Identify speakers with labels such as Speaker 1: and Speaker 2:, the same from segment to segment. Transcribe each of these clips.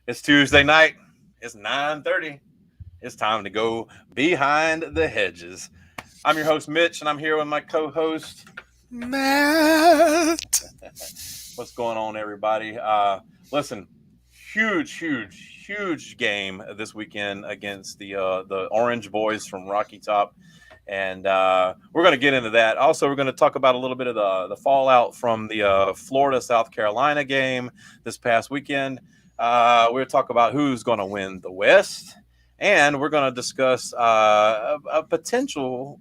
Speaker 1: It's Tuesday night. It's 9:30. It's time to go behind the hedges. I'm your host, Mitch, and I'm here with my co-host,
Speaker 2: Matt.
Speaker 1: What's going on, everybody? Listen, huge game this weekend against the Orange Boys from Rocky Top, and we're going to get into that. Also, we're going to talk about a little bit of the fallout from the Florida South Carolina game this past weekend. We'll talk about who's going to win the West, and we're going to discuss a potential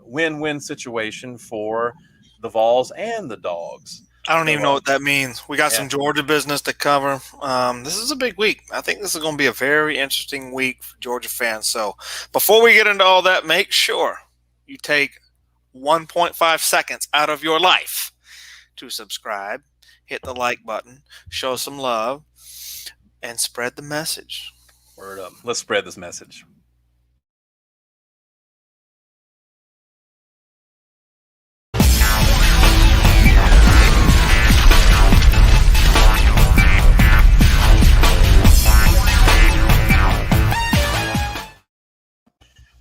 Speaker 1: win-win situation for the Vols and the Dogs.
Speaker 2: I don't even know what that means. We got some Georgia business to cover. This is a big week. I think this is going to be a very interesting week for Georgia fans. So before we get into all that, make sure you take 1.5 seconds out of your life to subscribe, hit the like button, show some love, and spread the message.
Speaker 1: Word up. Let's spread this message.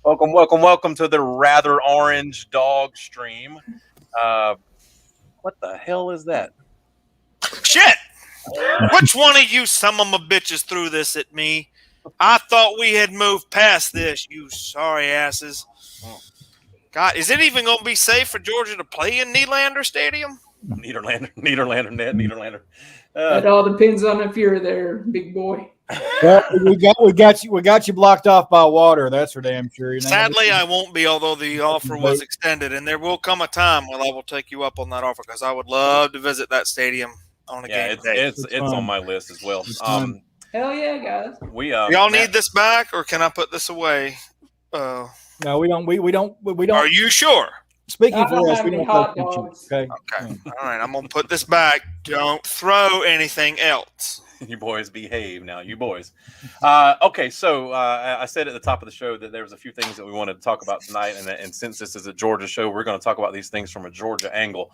Speaker 1: Welcome to the Rather Orange Dog Stream. What the hell is that?
Speaker 2: Shit! Which one of you some of my bitches threw this at me? I thought we had moved past this, you sorry asses. God, is it even going to be safe for Georgia to play in Nylander Stadium?
Speaker 1: Nederlander.
Speaker 3: It all depends on if you're there, big boy.
Speaker 4: Well, we got you blocked off by water. That's for damn sure.
Speaker 2: Sadly, I won't be, although the offer was extended, and there will come a time when I will take you up on that offer because I would love to visit that stadium on a game day.
Speaker 1: It's on my list as well.
Speaker 3: Hell yeah, guys.
Speaker 2: Y'all need this back, or can I put this away?
Speaker 4: No, we don't.
Speaker 2: Are you sure?
Speaker 4: Speaking for us, we
Speaker 3: any
Speaker 4: don't
Speaker 3: hot
Speaker 4: play
Speaker 3: dogs.
Speaker 4: Okay.
Speaker 2: Okay. All right. I'm gonna put this back. Don't throw anything else.
Speaker 1: You boys behave now. You boys. Okay, so I said at the top of the show that there was a few things that we wanted to talk about tonight, and since this is a Georgia show, we're going to talk about these things from a Georgia angle.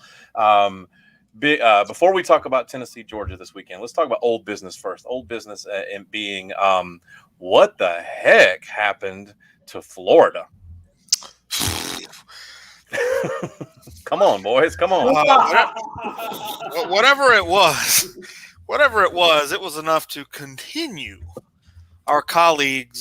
Speaker 1: Before we talk about Tennessee, Georgia this weekend, let's talk about old business first. Old business and being what the heck happened to Florida? Come on, boys. Come on.
Speaker 2: Whatever it was, it was enough to continue our colleagues'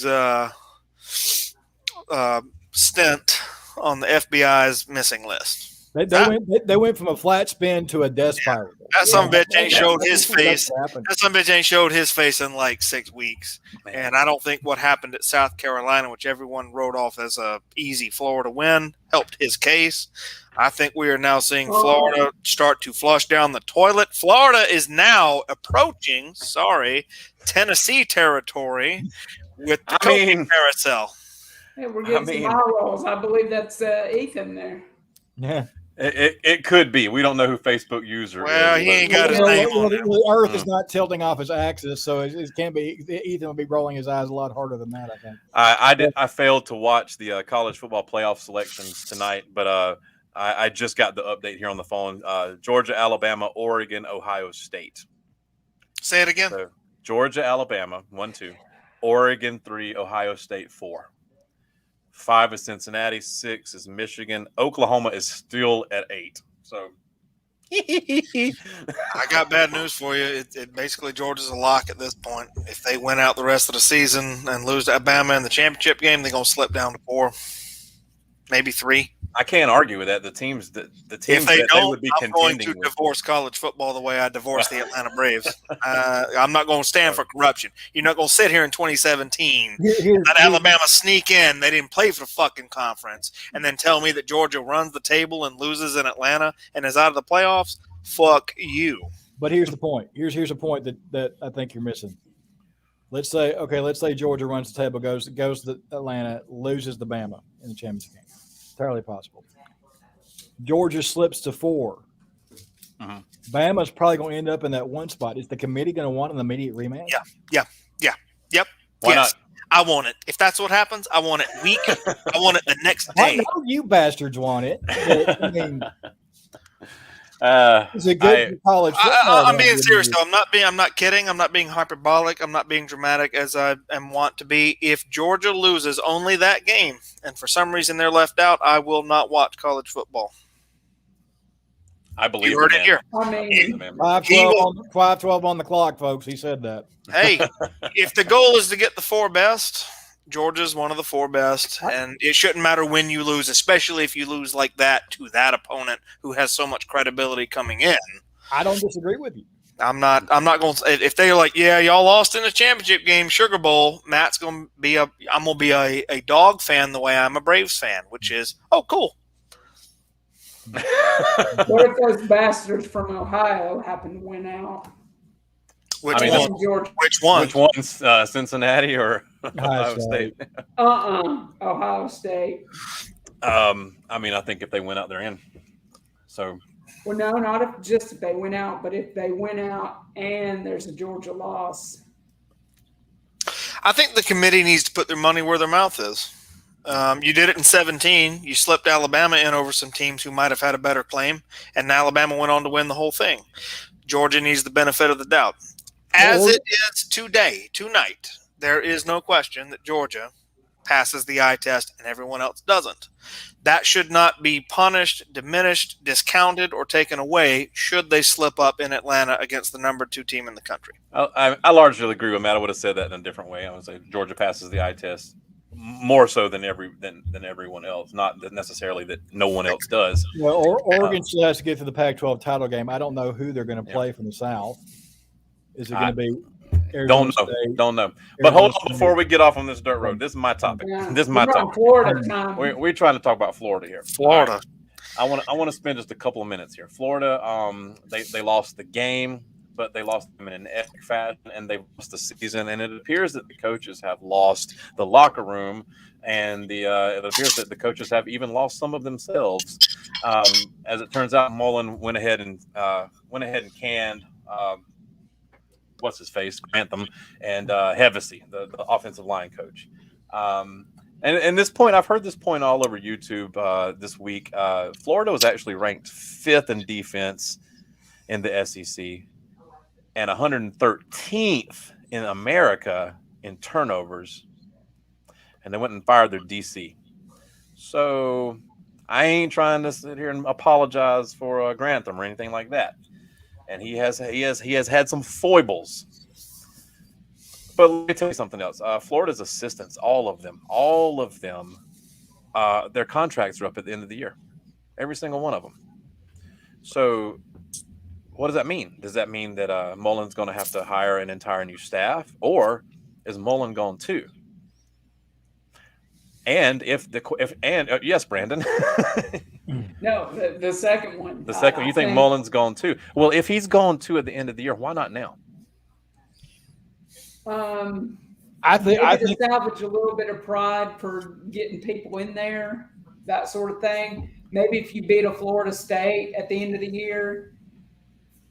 Speaker 2: stint on the FBI's missing list.
Speaker 4: They went from a flat spin to a death spiral.
Speaker 2: That some bitch ain't showed his face. That some bitch ain't showed his face in like 6 weeks. And I don't think what happened at South Carolina, which everyone wrote off as a easy Florida win, helped his case. I think we are now seeing Florida start to flush down the toilet. Florida is now approaching, Tennessee territory with the carousel.
Speaker 3: Hey, we're getting some eye rolls. I believe that's Ethan there.
Speaker 4: Yeah.
Speaker 1: It could be. We don't know who Facebook user is.
Speaker 2: Well, he ain't got his name on it.
Speaker 4: The Earth is not tilting off its axis, so it can't be. Ethan will be rolling his eyes a lot harder than that, I think.
Speaker 1: I failed to watch the college football playoff selections tonight, but I just got the update here on the phone. Georgia, Alabama, Oregon, Ohio State.
Speaker 2: Say it again.
Speaker 1: So, Georgia, Alabama, 1-2. Oregon, 3. Ohio State, 4. 5 is Cincinnati. 6 is Michigan. Oklahoma is still at 8. So,
Speaker 2: I got bad news for you. Basically, Georgia's a lock at this point. If they win out the rest of the season and lose to Alabama in the championship game, they're gonna slip down to 4, maybe 3.
Speaker 1: I can't argue with that. The teams if they would be
Speaker 2: I'm going
Speaker 1: contending
Speaker 2: to
Speaker 1: with.
Speaker 2: divorce college football the way I divorced the Atlanta Braves. I'm not going to stand for corruption. You're not going to sit here in 2017 let Alabama sneak in. They didn't play for the fucking conference, and then tell me that Georgia runs the table and loses in Atlanta and is out of the playoffs. Fuck you.
Speaker 4: But here's the point. Here's a point that I think you're missing. Let's say Georgia runs the table, goes to Atlanta, loses the Bama in the championship game. Entirely possible. Georgia slips to 4.
Speaker 1: Uh-huh.
Speaker 4: Bama's probably going to end up in that 1 spot. Is the committee going to want an immediate rematch?
Speaker 2: Yep.
Speaker 1: Why not?
Speaker 2: I want it. If that's what happens, I want it week. I want it the next day.
Speaker 4: I know you bastards want it. I mean, Is it good for college football?
Speaker 2: I'm being serious though. I'm not kidding. I'm not being hyperbolic. I'm not being dramatic as I am want to be. If Georgia loses only that game, and for some reason they're left out, I will not watch college football.
Speaker 1: I believe
Speaker 2: you heard it here.
Speaker 3: I mean,
Speaker 4: 5-12 on the clock, folks. He said that.
Speaker 2: Hey, if the goal is to get the 4 best, Georgia's one of the 4 best, and it shouldn't matter when you lose, especially if you lose like that to that opponent who has so much credibility coming in.
Speaker 4: I don't disagree with you.
Speaker 2: I'm not going to, if they're like, yeah, y'all lost in the championship game, Sugar Bowl, Matt's going to be I'm going to be a dog fan the way I'm a Braves fan, which is, oh, cool.
Speaker 3: what if those bastards from Ohio happen to win out?
Speaker 2: Which one?
Speaker 1: Which one? Cincinnati or Ohio State?
Speaker 3: Ohio State.
Speaker 1: I mean, I think if they win out, they're in. So.
Speaker 3: Well, no, not if they win out, but if they win out and there's a Georgia loss.
Speaker 2: I think the committee needs to put their money where their mouth is. You did it in 2017. You slipped Alabama in over some teams who might have had a better claim, and Alabama went on to win the whole thing. Georgia needs the benefit of the doubt. As it is tonight, there is no question that Georgia passes the eye test and everyone else doesn't. That should not be punished, diminished, discounted, or taken away should they slip up in Atlanta against the number 2 team in the country.
Speaker 1: I largely agree with Matt. I would have said that in a different way. I would say Georgia passes the eye test more so than everyone else, not necessarily that no one else does.
Speaker 4: Well, Oregon still has to get to the Pac-12 title game. I don't know who they're going to play from the South. Is it going to be Arizona State?
Speaker 1: Don't know. But hold on before we get off on this dirt road. This is my topic.
Speaker 3: Yeah.
Speaker 1: This is my topic.
Speaker 3: Florida.
Speaker 1: We're trying to talk about Florida here.
Speaker 2: Florida.
Speaker 1: Right. I want to spend just a couple of minutes here. Florida, they lost the game, but they lost them in an epic fashion, and they lost the season. And it appears that the coaches have lost the locker room, and it appears that the coaches have even lost some of themselves. As it turns out, Mullen went ahead and canned what's his face, Grantham, and Hevesy, the offensive line coach. And this point, I've heard this point all over YouTube this week. Florida was actually ranked 5th in defense in the SEC and 113th in America in turnovers. And they went and fired their DC. So I ain't trying to sit here and apologize for Grantham or anything like that. And he has had some foibles. But let me tell you something else. Florida's assistants, all of them, their contracts are up at the end of the year. Every single one of them. So what does that mean? Does that mean that Mullen's going to have to hire an entire new staff? Or is Mullen gone too? And yes, Brandon.
Speaker 3: No, the second one.
Speaker 1: The second one, you think Mullen's gone too? Well, if he's gone too at the end of the year, why not now?
Speaker 4: I think
Speaker 3: to salvage a little bit of pride for getting people in there, that sort of thing. Maybe if you beat a Florida State at the end of the year,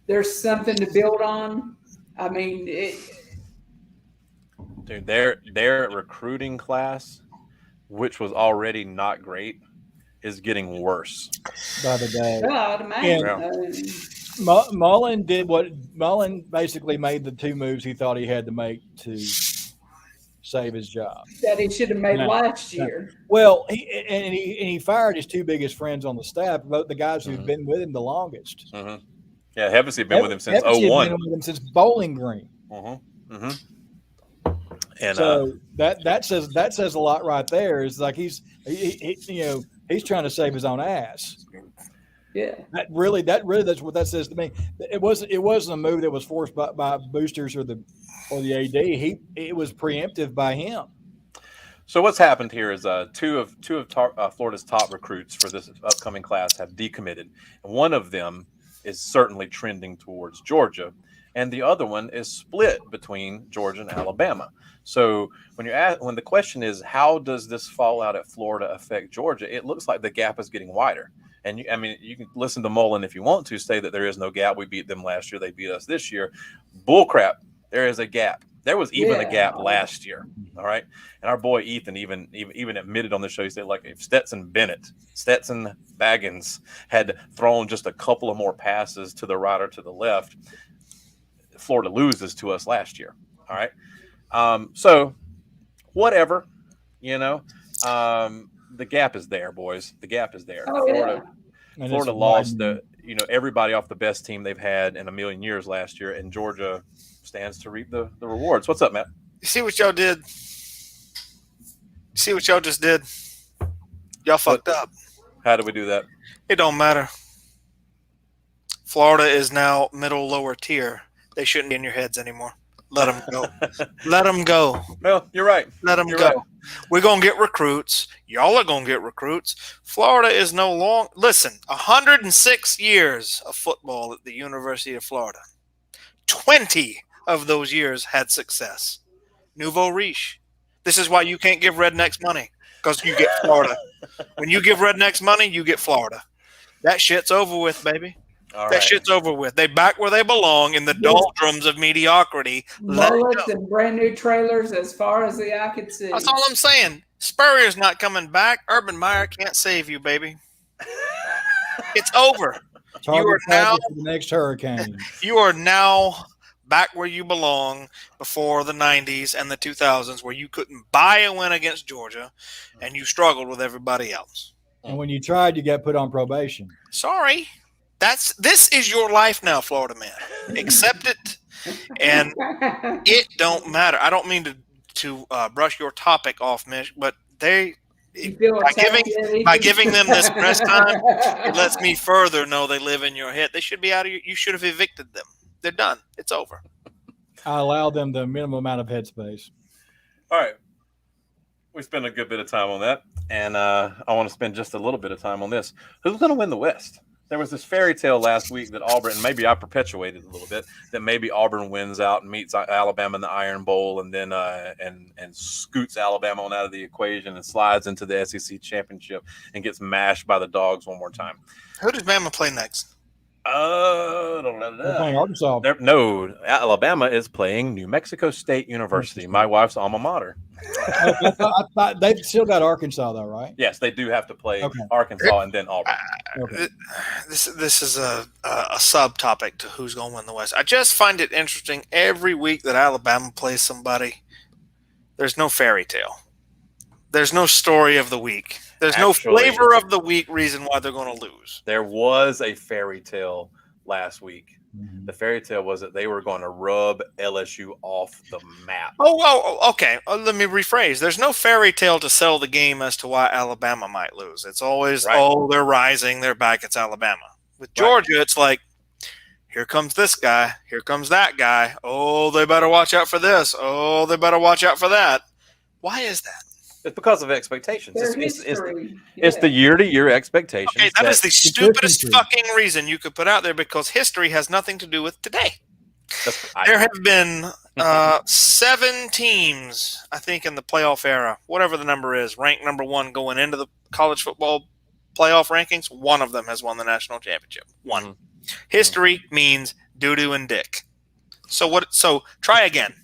Speaker 3: there's something to build on. I mean,
Speaker 1: dude, their recruiting class, which was already not great, is getting worse
Speaker 4: by the day.
Speaker 3: Yeah, I'd imagine.
Speaker 4: Mullen basically made the 2 moves he thought he had to make to save his job.
Speaker 3: That he should have made last year.
Speaker 4: Well, he fired his 2 biggest friends on the staff, both the guys who've been with him the longest.
Speaker 1: Mm-hmm. Yeah, Hevesy had been with him since 2001.
Speaker 4: Been with him since Bowling Green. And so that says a lot right there. Is like he's trying to save his own ass.
Speaker 3: Yeah.
Speaker 4: That really that's what that says to me. It wasn't a move that was forced by boosters or the AD. It was preemptive by him.
Speaker 1: So what's happened here is two of Florida's top recruits for this upcoming class have decommitted, and one of them is certainly trending towards Georgia, and the other one is split between Georgia and Alabama. So when the question is how does this fallout at Florida affect Georgia, it looks like the gap is getting wider. And you can listen to Mullen if you want to say that there is no gap. We beat them last year; they beat us this year. Bullcrap. There is a gap. There was even a
Speaker 3: Yeah.
Speaker 1: gap last year. All right. And our boy Ethan even admitted on the show, he said, like, if Stetson Baggins had thrown just a couple of more passes to the right or to the left, Florida loses to us last year. All right. So whatever, the gap is there, boys. The gap is there.
Speaker 3: Oh,
Speaker 1: Florida lost
Speaker 4: widening.
Speaker 1: everybody off the best team they've had in a million years last year, and Georgia stands to reap the rewards. What's up, Matt?
Speaker 2: You see what y'all did? You see what y'all just did? Y'all fucked up.
Speaker 1: How do we do that?
Speaker 2: It don't matter. Florida is now middle lower tier. They shouldn't be in your heads anymore. Let them go. Let them go.
Speaker 1: Well, you're right.
Speaker 2: Let them
Speaker 1: You're
Speaker 2: go.
Speaker 1: right.
Speaker 2: We're going to get recruits. Y'all are going to get recruits. Florida is no long. Listen, 106 years of football at the University of Florida. 20 of those years had success. Nouveau riche. This is why you can't give rednecks money, because you get Florida. When you give rednecks money, you get Florida. That shit's over with, baby.
Speaker 1: All
Speaker 2: That
Speaker 1: right.
Speaker 2: shit's over with. They back where they belong in the doldrums of mediocrity. Let it
Speaker 3: Mullets
Speaker 2: go.
Speaker 3: and brand new trailers as far as the eye could see.
Speaker 2: That's all I'm saying. Spurrier's not coming back. Urban Meyer can't save you, baby. It's over.
Speaker 4: Target
Speaker 2: are now-
Speaker 4: practice for the next hurricane.
Speaker 2: You are now back where you belong before the 90s and the 2000s, where you couldn't buy a win against Georgia and you struggled with everybody else.
Speaker 4: And when you tried, you got put on probation.
Speaker 2: Sorry. This is your life now, Florida man. Accept it, and it don't matter. I don't mean to brush your topic off, Mitch, but
Speaker 3: You feel
Speaker 2: by
Speaker 3: attacked,
Speaker 2: giving them this press time, it lets me further know they live in your head. They should be out of you should have evicted them. They're done. It's over.
Speaker 4: I allowed them the minimum amount of headspace.
Speaker 1: All right. We spent a good bit of time on that, and I want to spend just a little bit of time on this. Who's going to win the West? There was this fairy tale last week that Auburn, and maybe I perpetuated a little bit, that maybe Auburn wins out and meets Alabama in the Iron Bowl, and then and scoots Alabama on out of the equation and slides into the SEC championship and gets mashed by the Dogs one more time.
Speaker 2: Who does Bama play next?
Speaker 4: They're playing Arkansas.
Speaker 1: No, Alabama is playing New Mexico State University, my wife's alma mater.
Speaker 4: I thought they've still got Arkansas, though, right?
Speaker 1: Yes, they do have to play
Speaker 4: Okay.
Speaker 1: Arkansas and then Auburn.
Speaker 4: Okay.
Speaker 2: This is a subtopic to who's going to win the West. I just find it interesting every week that Alabama plays somebody. There's no fairy tale. There's no story of the week. There's no flavor of the week reason why they're going to lose.
Speaker 1: There was a fairy tale last week.
Speaker 4: Mhm.
Speaker 1: The fairy tale was that they were going to rub LSU off the map.
Speaker 2: Oh, okay. Let me rephrase. There's no fairy tale to sell the game as to why Alabama might lose. It's always,
Speaker 1: Right.
Speaker 2: they're rising, they're back, it's Alabama. With Georgia, It's like, here comes this guy, here comes that guy. Oh, they better watch out for this. Oh, they better watch out for that. Why is that?
Speaker 1: It's because of expectations.
Speaker 3: Their
Speaker 1: It's
Speaker 3: history.
Speaker 1: the year-to-year expectations.
Speaker 2: Okay, that is the stupidest
Speaker 4: consistency.
Speaker 2: fucking reason you could put out there, because history has nothing to do with today.
Speaker 1: I
Speaker 2: There have been 7 teams, I think, in the playoff era, whatever the number is, ranked number 1 going into the college football playoff rankings. One of them has won the national championship. One.
Speaker 1: Mhm.
Speaker 2: History means doo-doo and dick. So try again.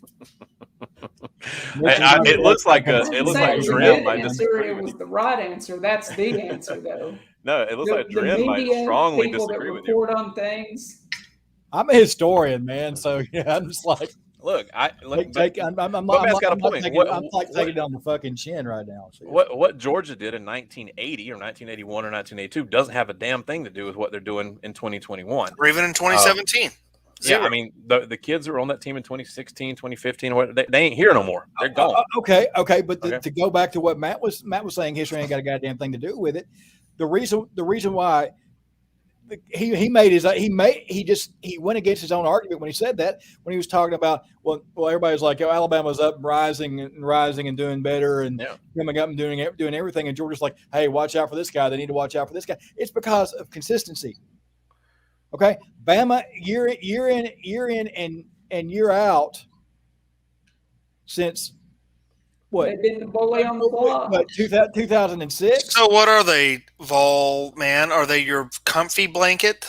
Speaker 1: it looks like
Speaker 3: I didn't say
Speaker 1: Dren
Speaker 3: it was a good
Speaker 1: might
Speaker 3: answer.
Speaker 1: disagree
Speaker 3: It
Speaker 1: with
Speaker 3: was
Speaker 1: you.
Speaker 3: the right answer. That's the answer, though.
Speaker 1: No, it looks like
Speaker 3: The
Speaker 1: Dren might
Speaker 3: media,
Speaker 1: strongly
Speaker 3: people that
Speaker 1: disagree with you.
Speaker 3: report on things.
Speaker 4: I'm a historian, man. So yeah, I'm just like,
Speaker 1: Look,
Speaker 4: I'm
Speaker 1: Matt's
Speaker 4: like,
Speaker 1: got a
Speaker 4: I'm
Speaker 1: point.
Speaker 4: taking,
Speaker 1: What-
Speaker 4: I'm like
Speaker 1: what-
Speaker 4: taking it on the fucking chin right now. So,
Speaker 1: what Georgia did in 1980 or 1981 or 1982 doesn't have a damn thing to do with what they're doing in 2021.
Speaker 2: Or even in 2017.
Speaker 1: Yeah,
Speaker 2: Zero.
Speaker 1: I mean, the kids who were on that team in 2016, 2015, they ain't here no more. They're gone.
Speaker 4: Okay, but
Speaker 1: Okay.
Speaker 4: to go back to what Matt was saying, history ain't got a goddamn thing to do with it. The reason why he went against his own argument when he said that, when he was talking about well everybody's like, oh, Alabama's up and rising and doing better and
Speaker 1: Yeah.
Speaker 4: coming up and doing everything, and Georgia's like, hey, watch out for this guy. They need to watch out for this guy. It's because of consistency. Okay, Bama year in and year out since what?
Speaker 3: They've been the bully on the block.
Speaker 4: What, 2006?
Speaker 2: So what are they, Vol, man? Are they your comfy blanket?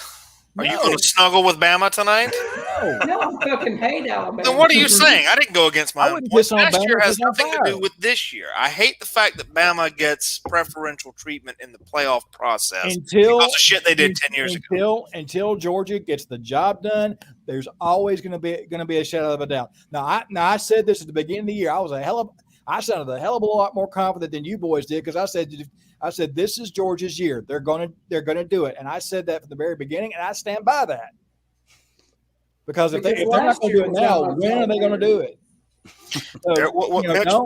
Speaker 2: Are you going to snuggle with Bama tonight?
Speaker 3: No, I fucking hate Alabama.
Speaker 2: Then what are you saying? I didn't go against my own point. Last year has nothing to do with this year. I hate the fact that Bama gets preferential treatment in the playoff process because of shit they did 10 years ago.
Speaker 4: Until Georgia gets the job done, there's always going to be a shadow of a doubt. Now I said this at the beginning of the year. I sounded a hell of a lot more confident than you boys did because I said this is Georgia's year. They're gonna do it, and I said that from the very beginning, and I stand by that. Because if they're not going to do it now, when are they going to do it? So,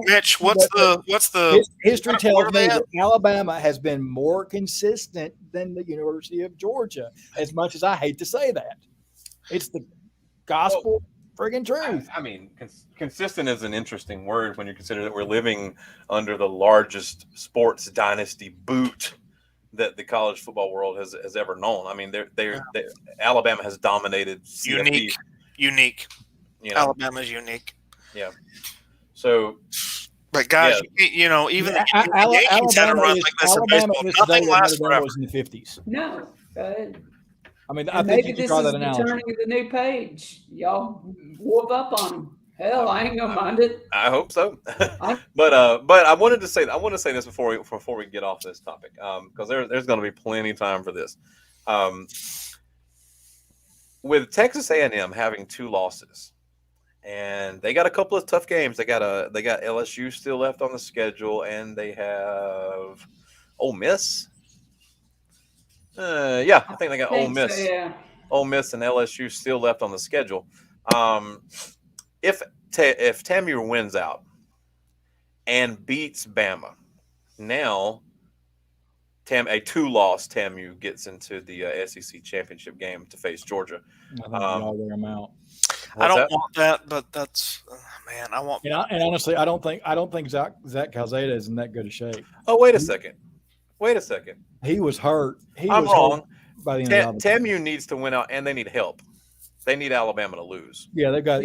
Speaker 2: Mitch, what's the
Speaker 4: history tells me that Alabama has been more consistent than the University of Georgia. As much as I hate to say that, it's the gospel friggin' truth.
Speaker 1: I mean, consistent is an interesting word when you consider that we're living under the largest sports dynasty boot that the college football world has ever known. I mean, Alabama has dominated CFP.
Speaker 2: Unique. You know? Alabama's unique.
Speaker 1: Yeah. So,
Speaker 2: but guys, even the Yankees had a run like this in baseball. Nothing lasts forever.
Speaker 4: Was in the 50s.
Speaker 3: No.
Speaker 4: I mean, I think you can draw that analogy.
Speaker 3: Maybe this is the turning of the new page. Y'all whoop up on them. Hell, I ain't gonna mind it.
Speaker 1: I hope so. But I wanted to say this before we get off this topic, because there's going to be plenty of time for this. With Texas A&M having 2 losses, and they got a couple of tough games. They got LSU still left on the schedule, and they have Ole Miss. I think they got Ole Miss.
Speaker 3: So, yeah.
Speaker 1: Ole Miss and LSU still left on the schedule. If TAMU wins out and beats Bama, now a 2-loss TAMU gets into the SEC championship game to face Georgia.
Speaker 4: I think y'all wear them out.
Speaker 2: I don't want that, but that's man. I want.
Speaker 4: And honestly, I don't think Zach Calzada is in that good a shape.
Speaker 1: Oh, wait a second.
Speaker 4: He was hurt.
Speaker 1: I'm wrong.
Speaker 4: By the end of
Speaker 1: TAMU needs to win out, and they need help. They need Alabama to lose.
Speaker 4: Yeah, they've got.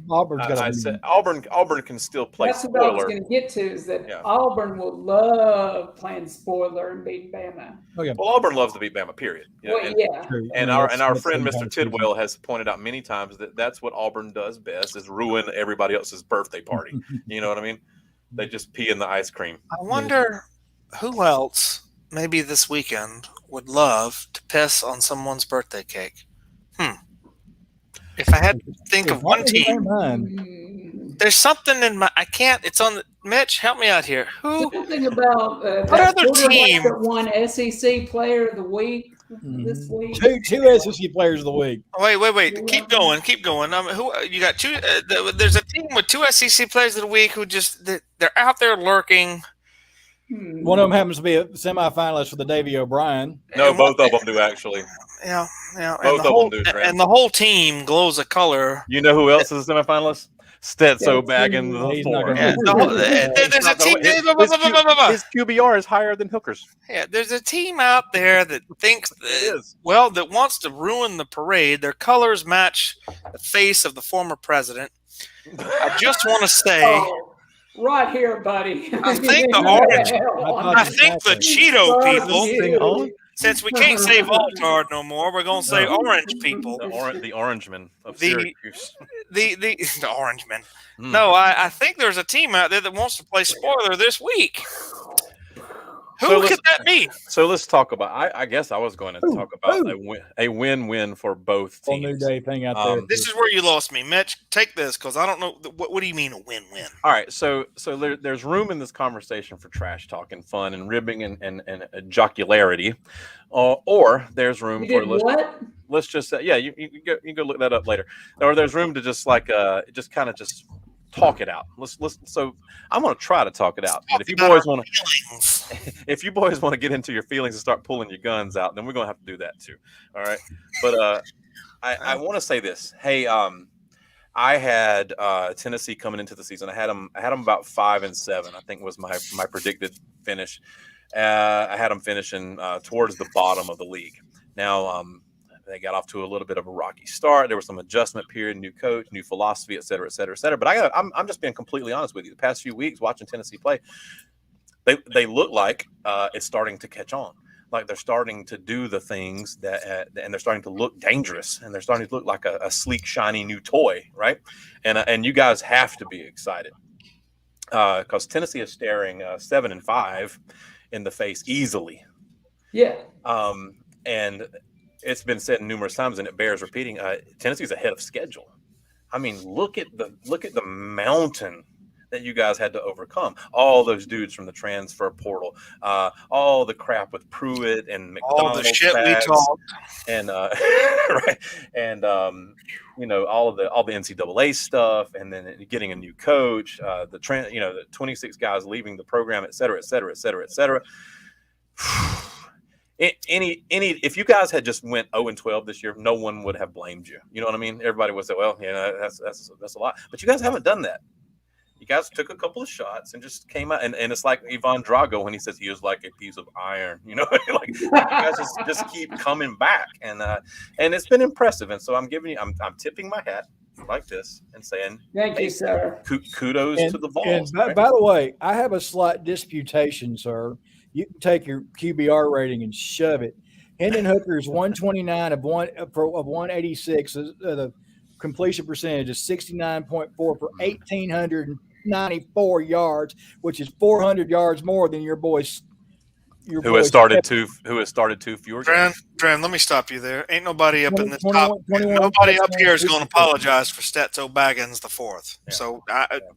Speaker 4: Auburn's got.
Speaker 1: I said Auburn can still play.
Speaker 3: That's
Speaker 1: spoiler.
Speaker 3: what I was going to get to is that Auburn will love playing spoiler and beating Bama.
Speaker 1: Okay. Well, Auburn loves to beat Bama. Period. And our friend Mr. Tidwell has pointed out many times that that's what Auburn does best is ruin everybody else's birthday party. You know what I mean? They just pee in the ice cream.
Speaker 2: I wonder who else maybe this weekend would love to piss on someone's birthday cake. If I had to think of one team, there's something in my. I can't. It's on. Mitch, help me out here. Who?
Speaker 3: Something about
Speaker 2: what other team
Speaker 3: that won SEC Player of the Week this week?
Speaker 4: Two SEC Players of the Week.
Speaker 2: Wait. Keep going. Who you got? Two. There's a team with 2 SEC Players of the Week who just they're out there lurking.
Speaker 4: One of them happens to be a semifinalist for the Davy O'Brien.
Speaker 1: No, both of them do actually.
Speaker 2: Yeah.
Speaker 1: Both of them do.
Speaker 2: And the whole team glows a color.
Speaker 1: You know who else is a semifinalist? Stetso back in the 4.
Speaker 2: There's a team.
Speaker 1: His QBR is higher than Hooker's.
Speaker 2: Yeah, there's a team out there that thinks that wants to ruin the parade. Their colors match the face of the former president. I just want to say.
Speaker 3: Right here, buddy.
Speaker 2: I think the orange. I think the Cheeto people. Since we can't say Voltard no more, we're gonna say orange people.
Speaker 1: The Orangemen of Syracuse.
Speaker 2: The Orangemen. No, I think there's a team out there that wants to play spoiler this week. Who could that be?
Speaker 1: So let's talk about. I guess I was going to talk about a win-win for both teams.
Speaker 4: New day thing out there.
Speaker 2: This is where you lost me, Mitch. Take this because I don't know what do you mean a win-win.
Speaker 1: All right, so there's room in this conversation for trash talk and fun and ribbing and jocularity, or there's room for let's just say you go look that up later, or there's room to just talk it out. So I'm going to try to talk it out. But if you boys want to get into your feelings and start pulling your guns out, then we're going to have to do that too. All right. But I want to say this. Hey, I had Tennessee coming into the season. I had them about 5-7. I think was my predicted finish. I had them finishing towards the bottom of the league. Now, they got off to a little bit of a rocky start. There was some adjustment period, new coach, new philosophy, et cetera, et cetera, et cetera. But I'm just being completely honest with you. The past few weeks watching Tennessee play, they look like it's starting to catch on. like they're starting to do the things that, and they're starting to look dangerous, and they're starting to look like a sleek, shiny new toy, right? And you guys have to be excited because Tennessee is staring 7-5 in the face easily.
Speaker 3: Yeah.
Speaker 1: And it's been said numerous times, and it bears repeating. Tennessee's ahead of schedule. I mean, look at the mountain that you guys had to overcome. All those dudes from the transfer portal, all the crap with Pruitt and McDonald's,
Speaker 2: all the shit
Speaker 1: bags,
Speaker 2: we talked,
Speaker 1: and right, and all the NCAA stuff, and then getting a new coach, the 26 guys leaving the program, et cetera, et cetera, et cetera, et cetera. If you guys had just went 0-12 this year, no one would have blamed you. You know what I mean? Everybody would say, well, that's a lot. But you guys haven't done that. You guys took a couple of shots and just came out, and it's like Ivan Drago when he says he is like a piece of iron, like you guys just keep coming back, and it's been impressive. And so I'm tipping my hat like this and saying,
Speaker 3: thank you, sir.
Speaker 1: Kudos to the Vols.
Speaker 4: And by the way, I have a slight disputation, sir. You can take your QBR rating and shove it. Hendon Hooker's 129 of 186. The completion percentage is 69.4 for 1,894 yards, which is 400 yards more than your boys.
Speaker 1: Who has started two fewer games.
Speaker 2: Dram, let me stop you there. Ain't nobody up in this top. Nobody up here is going to apologize for Stetso Baggins the fourth. Yeah. So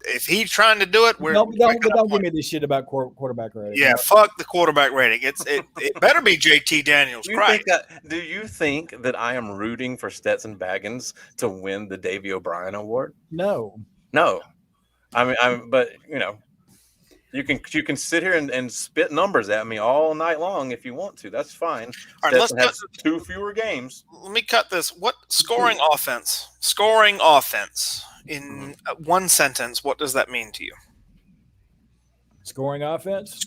Speaker 2: if he's trying to do it,
Speaker 4: don't give me this shit about quarterback rating.
Speaker 2: Yeah, fuck the quarterback rating. It better be JT Daniels.
Speaker 1: Do you think that I am rooting for Stetson Baggins to win the Davey O'Brien Award?
Speaker 4: No.
Speaker 1: But you can sit here and spit numbers at me all night long if you want to. That's fine.
Speaker 2: All right, let's
Speaker 1: have 2 fewer games.
Speaker 2: Let me cut this. What scoring offense in one sentence? What does that mean to you?
Speaker 4: Scoring offense.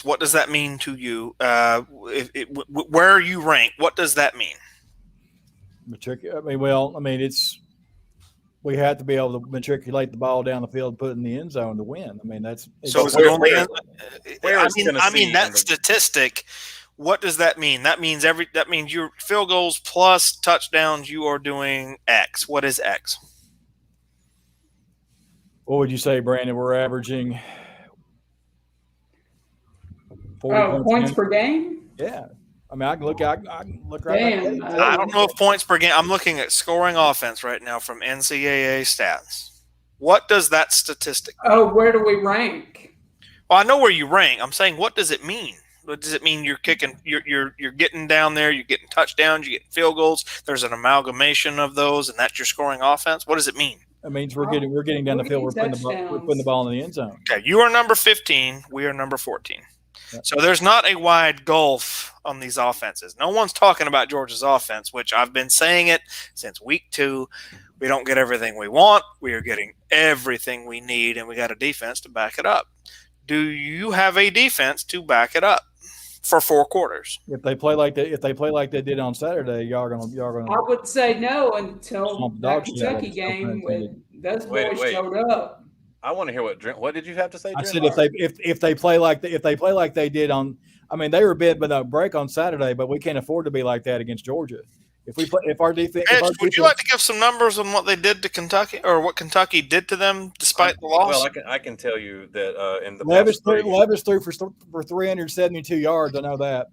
Speaker 2: What does that mean to you? Where you rank? What does that mean?
Speaker 4: We have to be able to matriculate the ball down the field, put it in the end zone to win. I mean, that's
Speaker 2: so. That statistic. What does that mean? That means your field goals plus touchdowns. You are doing X. What is X?
Speaker 4: What would you say, Brandon? We're averaging 40
Speaker 3: points per game.
Speaker 4: Yeah. I mean, I can look right
Speaker 3: Damn,
Speaker 2: I don't know if points per game. I'm looking at scoring offense right now from NCAA stats. What does that statistic mean?
Speaker 3: Oh, where do we rank?
Speaker 2: Well, I know where you rank. I'm saying, what does it mean? What does it mean? You're kicking, you're getting down there, you're getting touchdowns, you're getting field goals. There's an amalgamation of those, and that's your scoring offense. What does it mean?
Speaker 4: It means we're getting down the field. We're putting the ball in the end zone.
Speaker 2: Okay, you are number 15. We are number 14. So there's not a wide gulf on these offenses. No one's talking about Georgia's offense, which I've been saying it since week 2. We don't get everything we want. We are getting everything we need, and we got a defense to back it up. Do you have a defense to back it up for 4 quarters?
Speaker 4: If they play like they did on Saturday, y'all gonna.
Speaker 3: I would say no until that Kentucky game when those boys showed up.
Speaker 1: I want to hear what did you have to say?
Speaker 4: I said if they play like they did on, I mean, they were bid with a break on Saturday, but we can't afford to be like that against Georgia. If our defense,
Speaker 2: would you like to give some numbers on what they did to Kentucky or what Kentucky did to them despite the loss?
Speaker 1: Well, I can tell you that in the
Speaker 4: Levis threw for 372 yards. I know that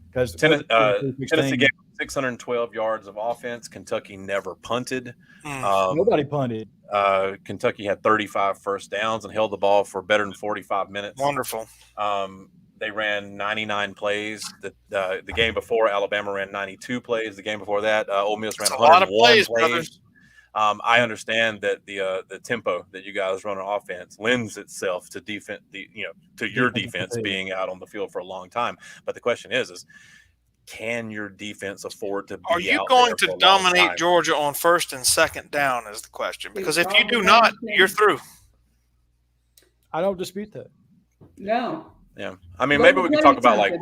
Speaker 4: because
Speaker 1: Tennessee gave 612 yards of offense. Kentucky never punted.
Speaker 4: Nobody punted.
Speaker 1: Kentucky had 35 first downs and held the ball for better than 45 minutes.
Speaker 2: Wonderful.
Speaker 1: They ran 99 plays. The game before, Alabama ran 92 plays. The game before that, Ole Miss ran 101 plays. I understand that the tempo that you guys run on offense lends itself to your defense being out on the field for a long time. But the question is can your defense afford to be
Speaker 2: Are you
Speaker 1: out
Speaker 2: going
Speaker 1: there
Speaker 2: to dominate Georgia on first and second down is the question. Because if you do not, you're through.
Speaker 4: I don't dispute that.
Speaker 3: No.
Speaker 1: Yeah. I mean, maybe we can talk about like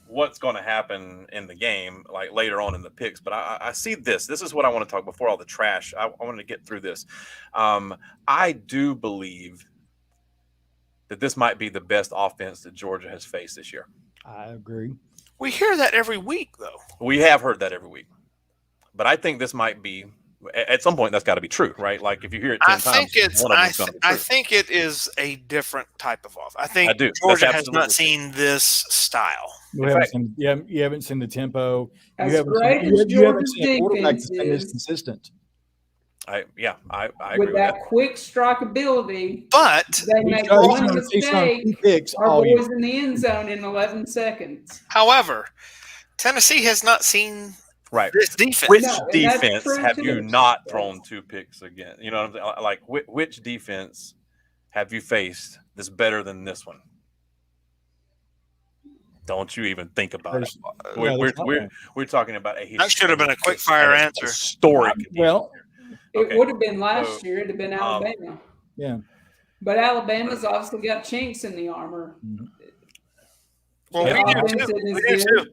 Speaker 1: what's going to happen in the game, like later on in the picks. But I see this. This is what I want to talk before all the trash. I wanted to get through this. I do believe that this might be the best offense that Georgia has faced this year.
Speaker 4: I agree.
Speaker 2: We hear that every week, though.
Speaker 1: We have heard that every week. But I think this might be, at some point, that's got to be true, right? Like if you hear it 10 times, one of them's going to be true.
Speaker 2: I think it is a different type of offense. I think
Speaker 1: I do.
Speaker 2: Georgia has not seen this style.
Speaker 4: You haven't seen the tempo.
Speaker 3: As
Speaker 4: You haven't
Speaker 3: great
Speaker 4: seen,
Speaker 3: as
Speaker 4: you haven't
Speaker 3: Georgia's
Speaker 4: seen a quarterback that's
Speaker 3: defense
Speaker 4: been this
Speaker 3: is,
Speaker 4: consistent.
Speaker 1: I agree
Speaker 3: with
Speaker 1: with
Speaker 3: that
Speaker 1: that.
Speaker 3: quick strike ability,
Speaker 2: But
Speaker 3: they make
Speaker 4: He's thrown
Speaker 3: one
Speaker 4: 2
Speaker 3: mistake,
Speaker 4: picks
Speaker 3: our
Speaker 4: all year.
Speaker 3: boys in the end zone in 11 seconds.
Speaker 2: however, Tennessee has not seen
Speaker 1: Right.
Speaker 2: this defense.
Speaker 1: Which
Speaker 3: No, and that's
Speaker 1: defense
Speaker 3: true,
Speaker 1: have
Speaker 3: too.
Speaker 1: you not thrown 2 picks again? You know what I'm saying? Like, which defense have you faced that's better than this one? Don't you even think about it. We're talking about a
Speaker 2: That should have been a quick fire answer.
Speaker 1: Historic.
Speaker 4: Well,
Speaker 3: It would have been last year. It'd have been Alabama.
Speaker 4: yeah.
Speaker 3: But Alabama's obviously got chinks in the armor.
Speaker 2: Well,
Speaker 3: Their
Speaker 2: we do
Speaker 3: offense
Speaker 2: too.
Speaker 3: is
Speaker 2: We do
Speaker 3: good.
Speaker 2: too.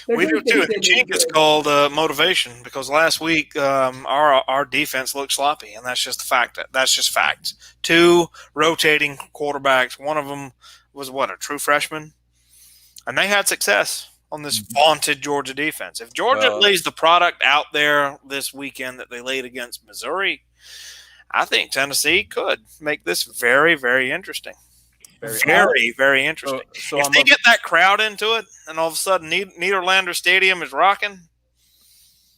Speaker 3: Their
Speaker 2: We do too.
Speaker 3: defense
Speaker 2: The
Speaker 3: is
Speaker 2: chink is
Speaker 3: good.
Speaker 2: called motivation because last week our defense looked sloppy, and that's just the fact. That's just facts. 2 rotating quarterbacks. One of them was a true freshman, and they had success on this vaunted Georgia defense. If Georgia lays the product out there this weekend that they laid against Missouri, I think Tennessee could make this very, very interesting. Very, very interesting.
Speaker 1: So
Speaker 2: if they get that crowd into it, and all of a sudden Niederlander Stadium is rocking,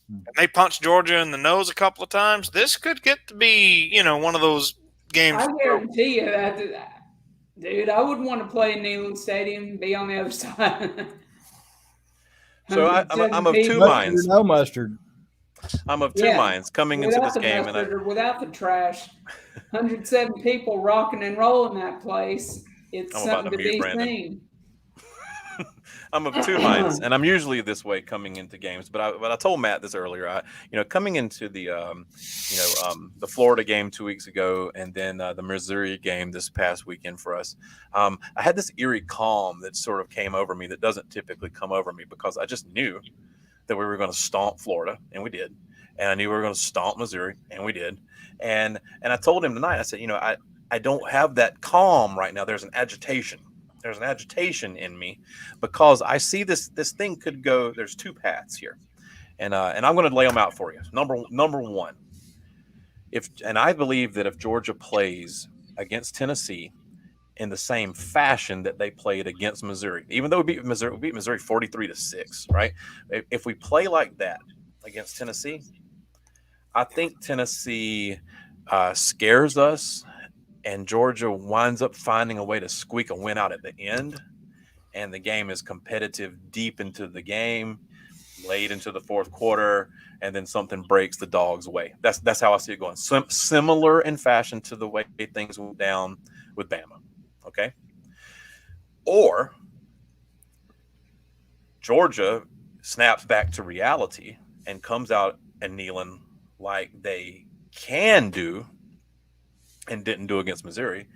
Speaker 2: and they punch Georgia in the nose a couple of times, this could get to be, one of those games.
Speaker 3: I guarantee you that, dude, I wouldn't want to play in Neyland Stadium and be on the other side.
Speaker 1: So I'm of 2 minds.
Speaker 4: No mustard.
Speaker 1: I'm of 2 minds coming into this game,
Speaker 3: and without the trash, 107 people rocking and rolling that place. It's something to be seen.
Speaker 1: I'm of 2 minds, and I'm usually this way coming into games. But I told Matt this earlier. Coming into the the Florida game 2 weeks ago, and then the Missouri game this past weekend for us, I had this eerie calm that sort of came over me that doesn't typically come over me because I just knew that we were going to stomp Florida, and we did, and I knew we were going to stomp Missouri, and we did, and I told him tonight. I said, I don't have that calm right now. There's an agitation. There's an agitation in me because I see this thing could go. There's 2 paths here, and I'm going to lay them out for you. Number one, I believe that if Georgia plays against Tennessee in the same fashion that they played against Missouri, even though we beat Missouri 43-6, right? If we play like that against Tennessee, I think Tennessee scares us. And Georgia winds up finding a way to squeak a win out at the end. And the game is competitive deep into the game, late into the 4th quarter, and then something breaks the Dogs' way. That's how I see it going. Similar in fashion to the way things went down with Bama. Okay? Or Georgia snaps back to reality and comes out and kneeling like they can do and didn't do against Missouri,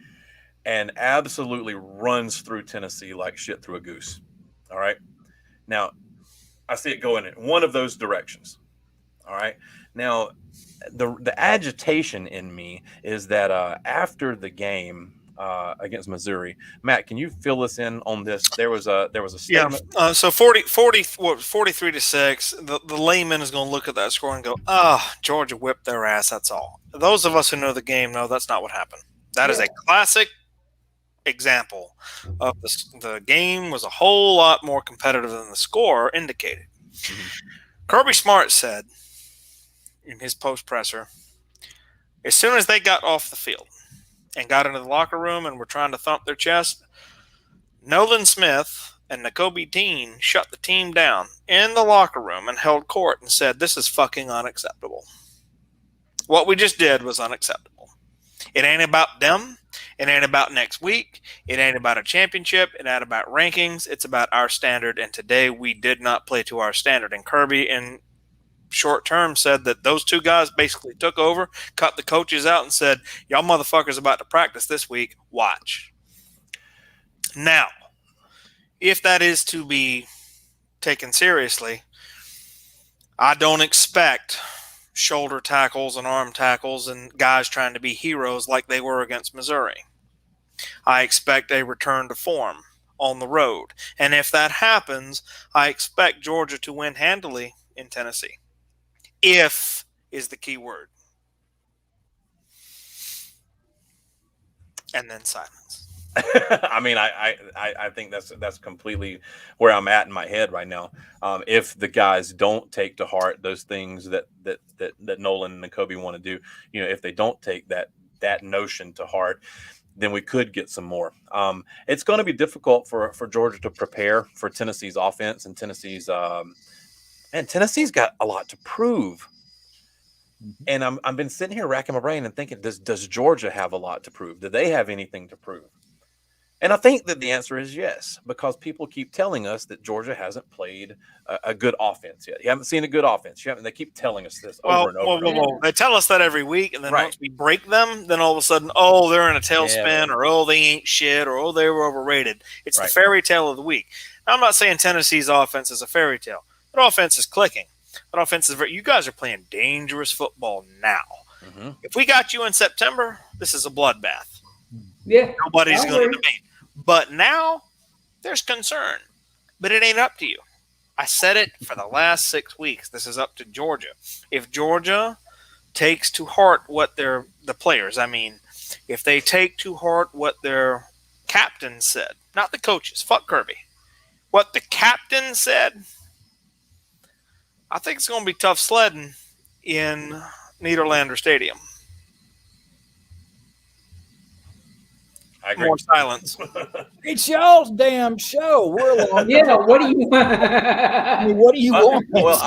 Speaker 1: and absolutely runs through Tennessee like shit through a goose. All right. Now, I see it going in one of those directions. All right. Now, the agitation in me is that after the game against Missouri, Matt, can you fill us in on this? There was a statement.
Speaker 2: Yeah. So 43-6. The layman is going to look at that score and go, Georgia whipped their ass. That's all. Those of us who know the game know that's not what happened. That is a classic example of the game was a whole lot more competitive than the score indicated. Mm-hmm. Kirby Smart said in his post presser, as soon as they got off the field and got into the locker room and were trying to thump their chest, Nolan Smith and Nakobe Dean shut the team down in the locker room and held court and said, this is fucking unacceptable. What we just did was unacceptable. It ain't about them. It ain't about next week. It ain't about a championship. It ain't about rankings. It's about our standard. And today we did not play to our standard. And Kirby, in short term, said that those 2 guys basically took over, cut the coaches out, and said, y'all motherfuckers about to practice this week. Watch. Now, if that is to be taken seriously, I don't expect shoulder tackles and arm tackles and guys trying to be heroes like they were against Missouri. I expect a return to form on the road. And if that happens, I expect Georgia to win handily in Tennessee. If is the key word. And then silence.
Speaker 1: I mean, I think that's completely where I'm at in my head right now. If the guys don't take to heart those things that Nolan and Kobe want to do, if they don't take that notion to heart, then we could get some more. It's going to be difficult for Georgia to prepare for Tennessee's offense, and Tennessee's got a lot to prove. And I've been sitting here racking my brain and thinking, does Georgia have a lot to prove? Do they have anything to prove? And I think that the answer is yes, because people keep telling us that Georgia hasn't played a good offense yet. You haven't seen a good offense. They keep telling us this over and over.
Speaker 2: Well, they tell us that every week, and then once we break them, then all of a sudden, oh, they're in a tailspin, or oh, they ain't shit, or oh, they were overrated. It's the fairy tale of the week. Now, I'm not saying Tennessee's offense is a fairy tale. That offense is clicking. That offense is you guys are playing dangerous football now. Mm-hmm. If we got you in September, this is a bloodbath.
Speaker 3: Yeah,
Speaker 2: nobody's going to debate. But now there's concern. But it ain't up to you. I said it for the last 6 weeks. This is up to Georgia. If Georgia takes to heart what the players, if they take to heart what their captain said, not the coaches, fuck Kirby, what the captain said, I think it's going to be tough sledding in Niederlander Stadium.
Speaker 1: I agree.
Speaker 2: More silence.
Speaker 4: It's y'all's damn show. We're along.
Speaker 3: Yeah. What do you?
Speaker 4: What do you want?
Speaker 1: Well,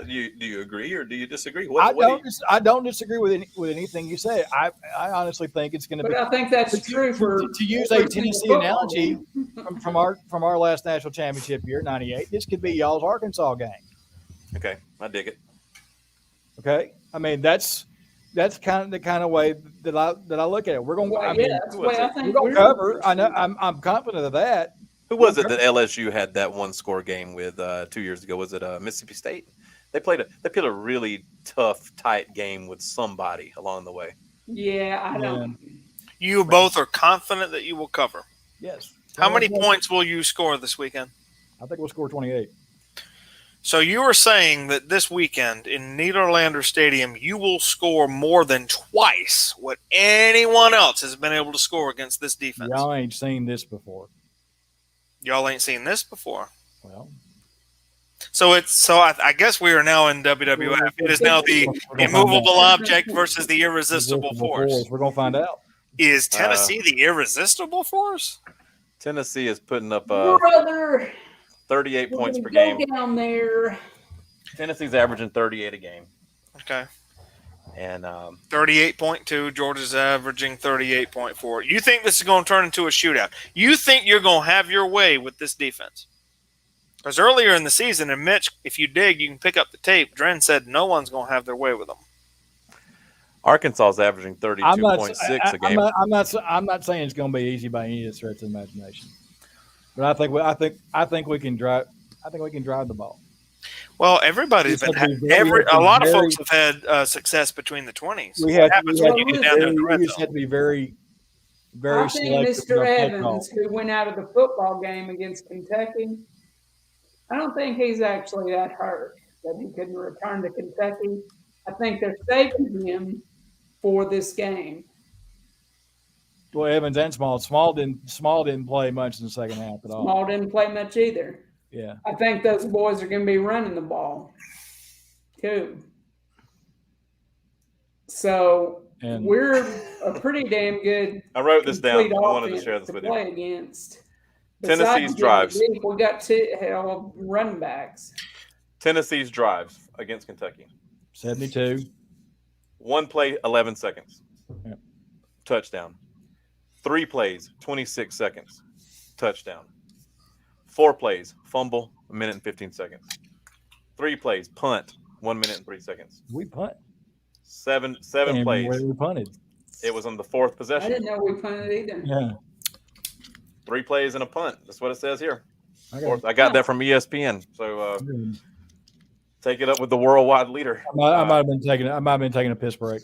Speaker 1: do you agree or do you disagree?
Speaker 4: I don't disagree with anything you say. I honestly think it's going to be.
Speaker 3: But I think that's true
Speaker 4: to use a Tennessee analogy from our last national championship year, '98. This could be y'all's Arkansas game.
Speaker 1: Okay, I dig it.
Speaker 4: Okay, that's kind of way that I look at it. We're going.
Speaker 3: That's the way I think
Speaker 4: we're going to cover. I know. I'm confident of that.
Speaker 1: Who was it that LSU had that one score game with 2 years ago? Was it Mississippi State? They played a really tough, tight game with somebody along the way.
Speaker 3: Yeah, I don't.
Speaker 2: You both are confident that you will cover.
Speaker 4: Yes.
Speaker 2: How many points will you score this weekend?
Speaker 4: I think we'll score 28.
Speaker 2: So you are saying that this weekend in Niederlander Stadium, you will score more than twice what anyone else has been able to score against this defense.
Speaker 4: Y'all ain't seen this before.
Speaker 2: Y'all ain't seen this before.
Speaker 4: Well,
Speaker 2: so I guess we are now in WWF. It is now the immovable object versus the irresistible force.
Speaker 4: We're gonna find out.
Speaker 2: Is Tennessee the irresistible force?
Speaker 1: Tennessee is putting up 38 points per game.
Speaker 3: Down there.
Speaker 1: Tennessee's averaging 38 a game.
Speaker 2: Okay.
Speaker 1: And
Speaker 2: 38.2. Georgia's averaging 38.4. You think this is going to turn into a shootout? You think you're going to have your way with this defense? Because earlier in the season, and Mitch, if you dig, you can pick up the tape. Dren said no one's going to have their way with them.
Speaker 1: Arkansas is averaging 32.6 a game.
Speaker 4: I'm not saying it's going to be easy by any stretch of the imagination. But I think we can drive. I think we can drive the ball.
Speaker 2: Well, everybody's been a lot of folks have had success between the 20s. What happens when you get down there in the red zone?
Speaker 4: We just have to be very, very selective.
Speaker 3: Mr. Evans, who went out of the football game against Kentucky, I don't think he's actually that hurt that he couldn't return to Kentucky. I think they're saving him for this game.
Speaker 4: Well, Evans and Small didn't play much in the second half at all.
Speaker 3: Small didn't play much either.
Speaker 4: Yeah.
Speaker 3: I think those boys are going to be running the ball too. So we're a pretty damn good.
Speaker 1: I wrote this down. I wanted to share this with you.
Speaker 3: Play against.
Speaker 1: Tennessee's drives.
Speaker 3: We got two running backs.
Speaker 1: Tennessee's drives against Kentucky.
Speaker 4: 72.
Speaker 1: One play, 11 seconds.
Speaker 4: Yeah.
Speaker 1: Touchdown. 3 plays, 26 seconds. Touchdown. 4 plays, fumble, 1 minute and 15 seconds. 3 plays, punt, 1 minute and 3 seconds.
Speaker 4: We punt.
Speaker 1: 7 plays.
Speaker 4: Where we punted.
Speaker 1: It was on the 4th possession.
Speaker 3: I didn't know we punted either.
Speaker 4: Yeah.
Speaker 1: 3 plays and a punt. That's what it says here. I got that from ESPN. So take it up with the worldwide leader.
Speaker 4: I might have been taking a piss break.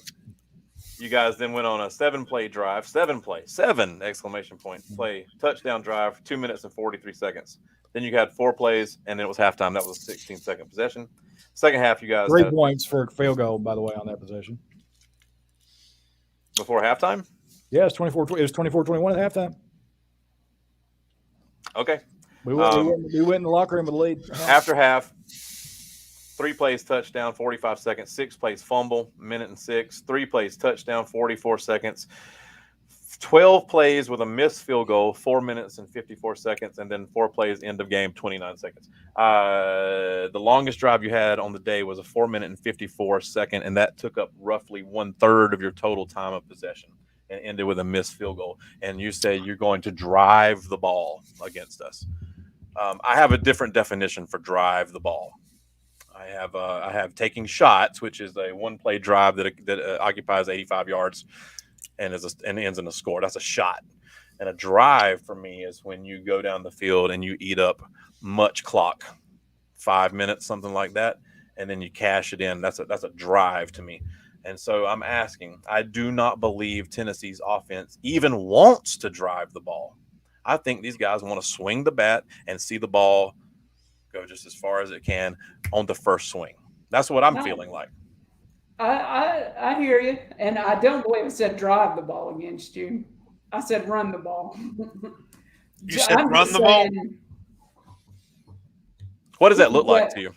Speaker 1: You guys then went on a 7-play drive, 7 exclamation point play, touchdown drive, 2 minutes and 43 seconds. Then you had 4 plays, and then it was halftime. That was a 16-second possession. Second half, you guys
Speaker 4: 3
Speaker 1: had
Speaker 4: points for a field goal, by the way, on that possession.
Speaker 1: before halftime.
Speaker 4: Yeah, it's 24. It was 24-21 at halftime.
Speaker 1: Okay.
Speaker 4: We went in the locker room with the lead.
Speaker 1: After half, 3 plays touchdown, 45 seconds. 6 plays fumble, minute and 6. 3 plays touchdown, 44 seconds. 12 plays with a missed field goal, 4 minutes and 54 seconds, and then 4 plays end of game, 29 seconds. The longest drive you had on the day was a 4-minute and 54-second, and that took up roughly 1/3 of your total time of possession and ended with a missed field goal. And you say you're going to drive the ball against us. I have a different definition for drive the ball. I have taking shots, which is a 1-play drive that occupies 85 yards and ends in a score. That's a shot. And a drive for me is when you go down the field and you eat up much clock, 5 minutes, something like that, and then you cash it in. That's a drive to me. And so I'm asking, I do not believe Tennessee's offense even wants to drive the ball. I think these guys want to swing the bat and see the ball go just as far as it can on the first swing. That's what I'm feeling like.
Speaker 3: I hear you, and I don't believe I said drive the ball against you. I said run the ball.
Speaker 2: You said run the ball?
Speaker 1: What does that look like to you?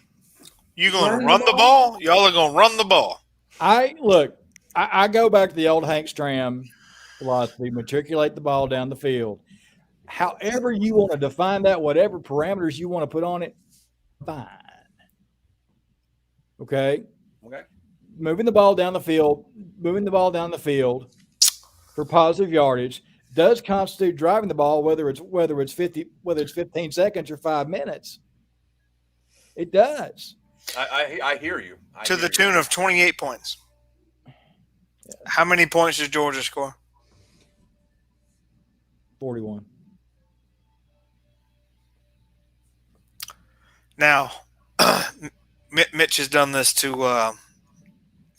Speaker 2: You going to run the ball? Y'all are going to run the ball.
Speaker 4: I go back to the old Hank Stram philosophy, matriculate the ball down the field. However you want to define that, whatever parameters you want to put on it, fine. Okay?
Speaker 1: Okay.
Speaker 4: Moving the ball down the field for positive yardage does constitute driving the ball, whether it's 15 seconds or 5 minutes. It does.
Speaker 1: I hear you.
Speaker 2: To the tune of 28 points. Yeah. How many points did Georgia score?
Speaker 4: 41.
Speaker 2: Now, Mitch has done this to.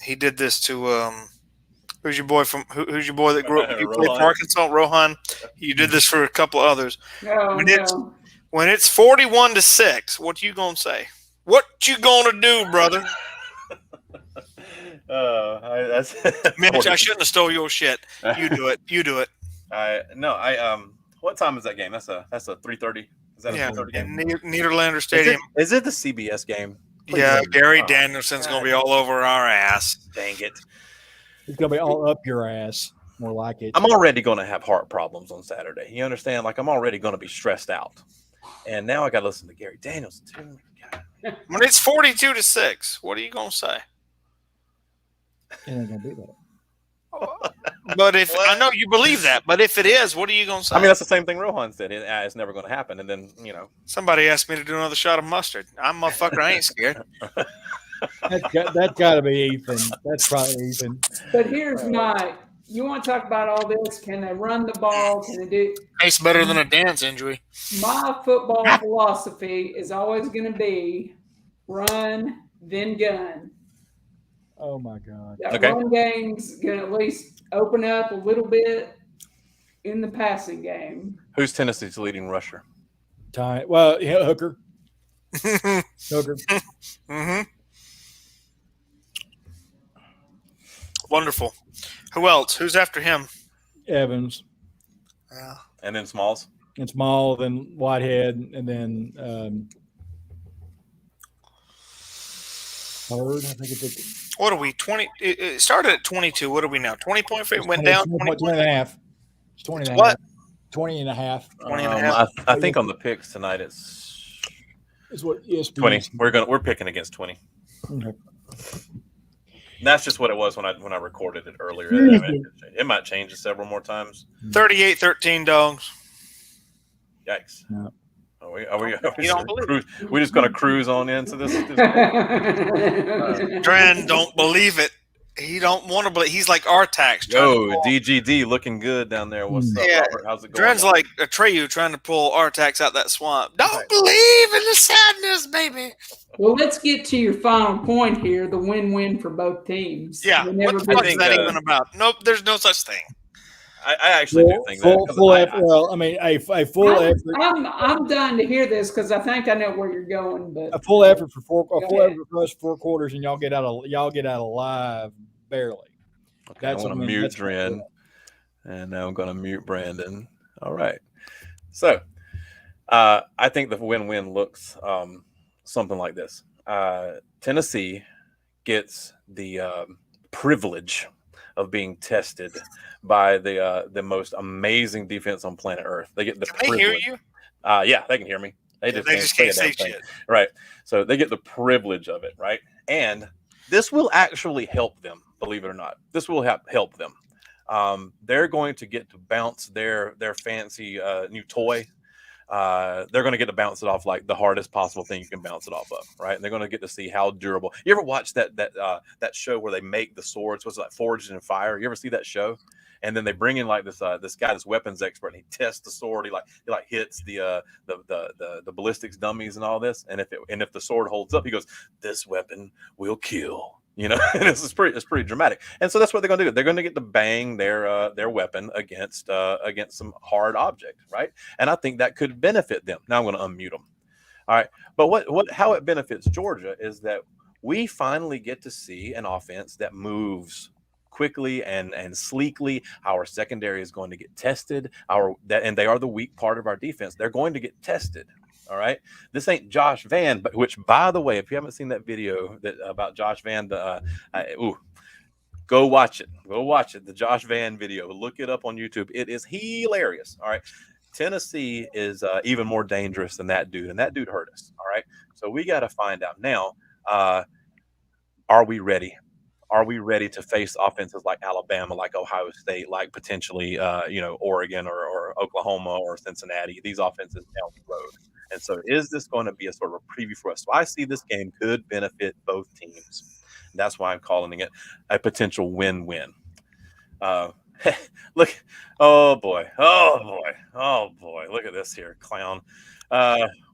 Speaker 2: He did this to. Who's your boy that grew up? You played for Arkansas, Rohan. You did this for a couple others. When it's 41-6, what you gonna say? What you gonna do, brother? Mitch, I shouldn't have stole your shit. You do it. You do it.
Speaker 1: What time is that game? That's a 3:30. Is that a 3:30 game?
Speaker 2: Niederlander Stadium.
Speaker 1: Is it the CBS game?
Speaker 2: Please Gary Danielson's going to be all over our ass.
Speaker 1: Dang it.
Speaker 4: He's going to be all up your ass, more like it.
Speaker 1: I'm already going to have heart problems on Saturday. You understand? Like, I'm already going to be stressed out. And now I got to listen to Gary Danielson, too.
Speaker 2: When it's 42-6, what are you going to say?
Speaker 4: It ain't going to be that.
Speaker 2: But if I know you believe that, but if it is, what are you going to say?
Speaker 1: I mean, that's the same thing Rohan said. It's never going to happen. And then,
Speaker 2: somebody asked me to do another shot of mustard. I'm a motherfucker. I ain't scared.
Speaker 4: That's got to be Ethan. That's probably Ethan.
Speaker 3: But here's you want to talk about all this? Can they run the ball? Can they do?
Speaker 2: Tastes better than a dance injury.
Speaker 3: My football philosophy is always going to be run, then gun.
Speaker 4: Oh, my God.
Speaker 3: That run game's going to at least open up a little bit in the passing game.
Speaker 1: Who's Tennessee's leading rusher?
Speaker 4: Hooker. Hooker.
Speaker 2: Mm-hmm. Wonderful. Who else? Who's after him?
Speaker 4: Evans.
Speaker 1: And then Smalls?
Speaker 4: And Small, then Whitehead, and then third, I think it's
Speaker 2: what are we, 20? It started at 22. What are we now? 20 point favorite went down?
Speaker 4: 20 and a half. It's 20 and a half.
Speaker 2: What?
Speaker 4: 20 and a half.
Speaker 2: 20 and a half.
Speaker 1: I think on the picks tonight it's
Speaker 4: what ESPN
Speaker 1: 20. We're picking against 20.
Speaker 4: Okay.
Speaker 1: That's just what it was when I recorded it earlier. It might change several more times.
Speaker 2: 38-13 dogs.
Speaker 1: Yikes.
Speaker 4: No.
Speaker 1: Are we just going to cruise on into this?
Speaker 2: Dren, don't believe it. He don't want to believe. He's like Artax.
Speaker 1: Yo, DGD looking good down there. What's up, Robert? How's it going?
Speaker 2: Dren's like Atreyu trying to pull Artax out that swamp. Don't believe in the sadness, baby.
Speaker 3: Well, let's get to your final point here, the win-win for both teams.
Speaker 2: Yeah, what the fuck is that even about? Nope, there's no such thing.
Speaker 1: I actually do think that.
Speaker 4: Full effort. Well, I mean, a full effort.
Speaker 3: I'm dying to hear this because I think I know where you're going. But
Speaker 4: a full effort for four quarters, and y'all get out alive barely.
Speaker 1: Okay, I'm going to mute Dren, and now I'm going to mute Brandon. All right. So, I think the win-win looks something like this. Tennessee gets the privilege of being tested by the most amazing defense on planet Earth. They get the privilege.
Speaker 2: They hear you?
Speaker 1: Yeah, they can hear me. They just
Speaker 2: can't say shit.
Speaker 1: Right. So they get the privilege of it, right? And this will actually help them, believe it or not. This will help them. They're going to get to bounce their fancy new toy. They're going to get to bounce it off like the hardest possible thing you can bounce it off of, right? And they're going to get to see how durable. You ever watch that show where they make the swords? What's it like, Forged in Fire? You ever see that show? And then they bring in like this guy, this weapons expert, and he tests the sword. He hits the ballistics dummies and all this. And if the sword holds up, he goes, "This weapon will kill." And it's pretty dramatic. And so that's what they're going to do. They're going to get to bang their weapon against some hard object, right? And I think that could benefit them. Now I'm going to unmute them. All right. But how it benefits Georgia is that we finally get to see an offense that moves quickly and sleekly. Our secondary is going to get tested. And they are the weak part of our defense. They're going to get tested. All right. This ain't Josh Van, but which, by the way, if you haven't seen that video about Josh Van, go watch it. Go watch it. The Josh Van video. Look it up on YouTube. It is hilarious. All right. Tennessee is even more dangerous than that dude, and that dude hurt us. All right. So we got to find out now. Are we ready? Are we ready to face offenses like Alabama, like Ohio State, like potentially, Oregon or Oklahoma or Cincinnati? These offenses down the road. And so is this going to be a sort of a preview for us? So I see this game could benefit both teams. That's why I'm calling it a potential win-win. Look, oh boy. Look at this here, clown.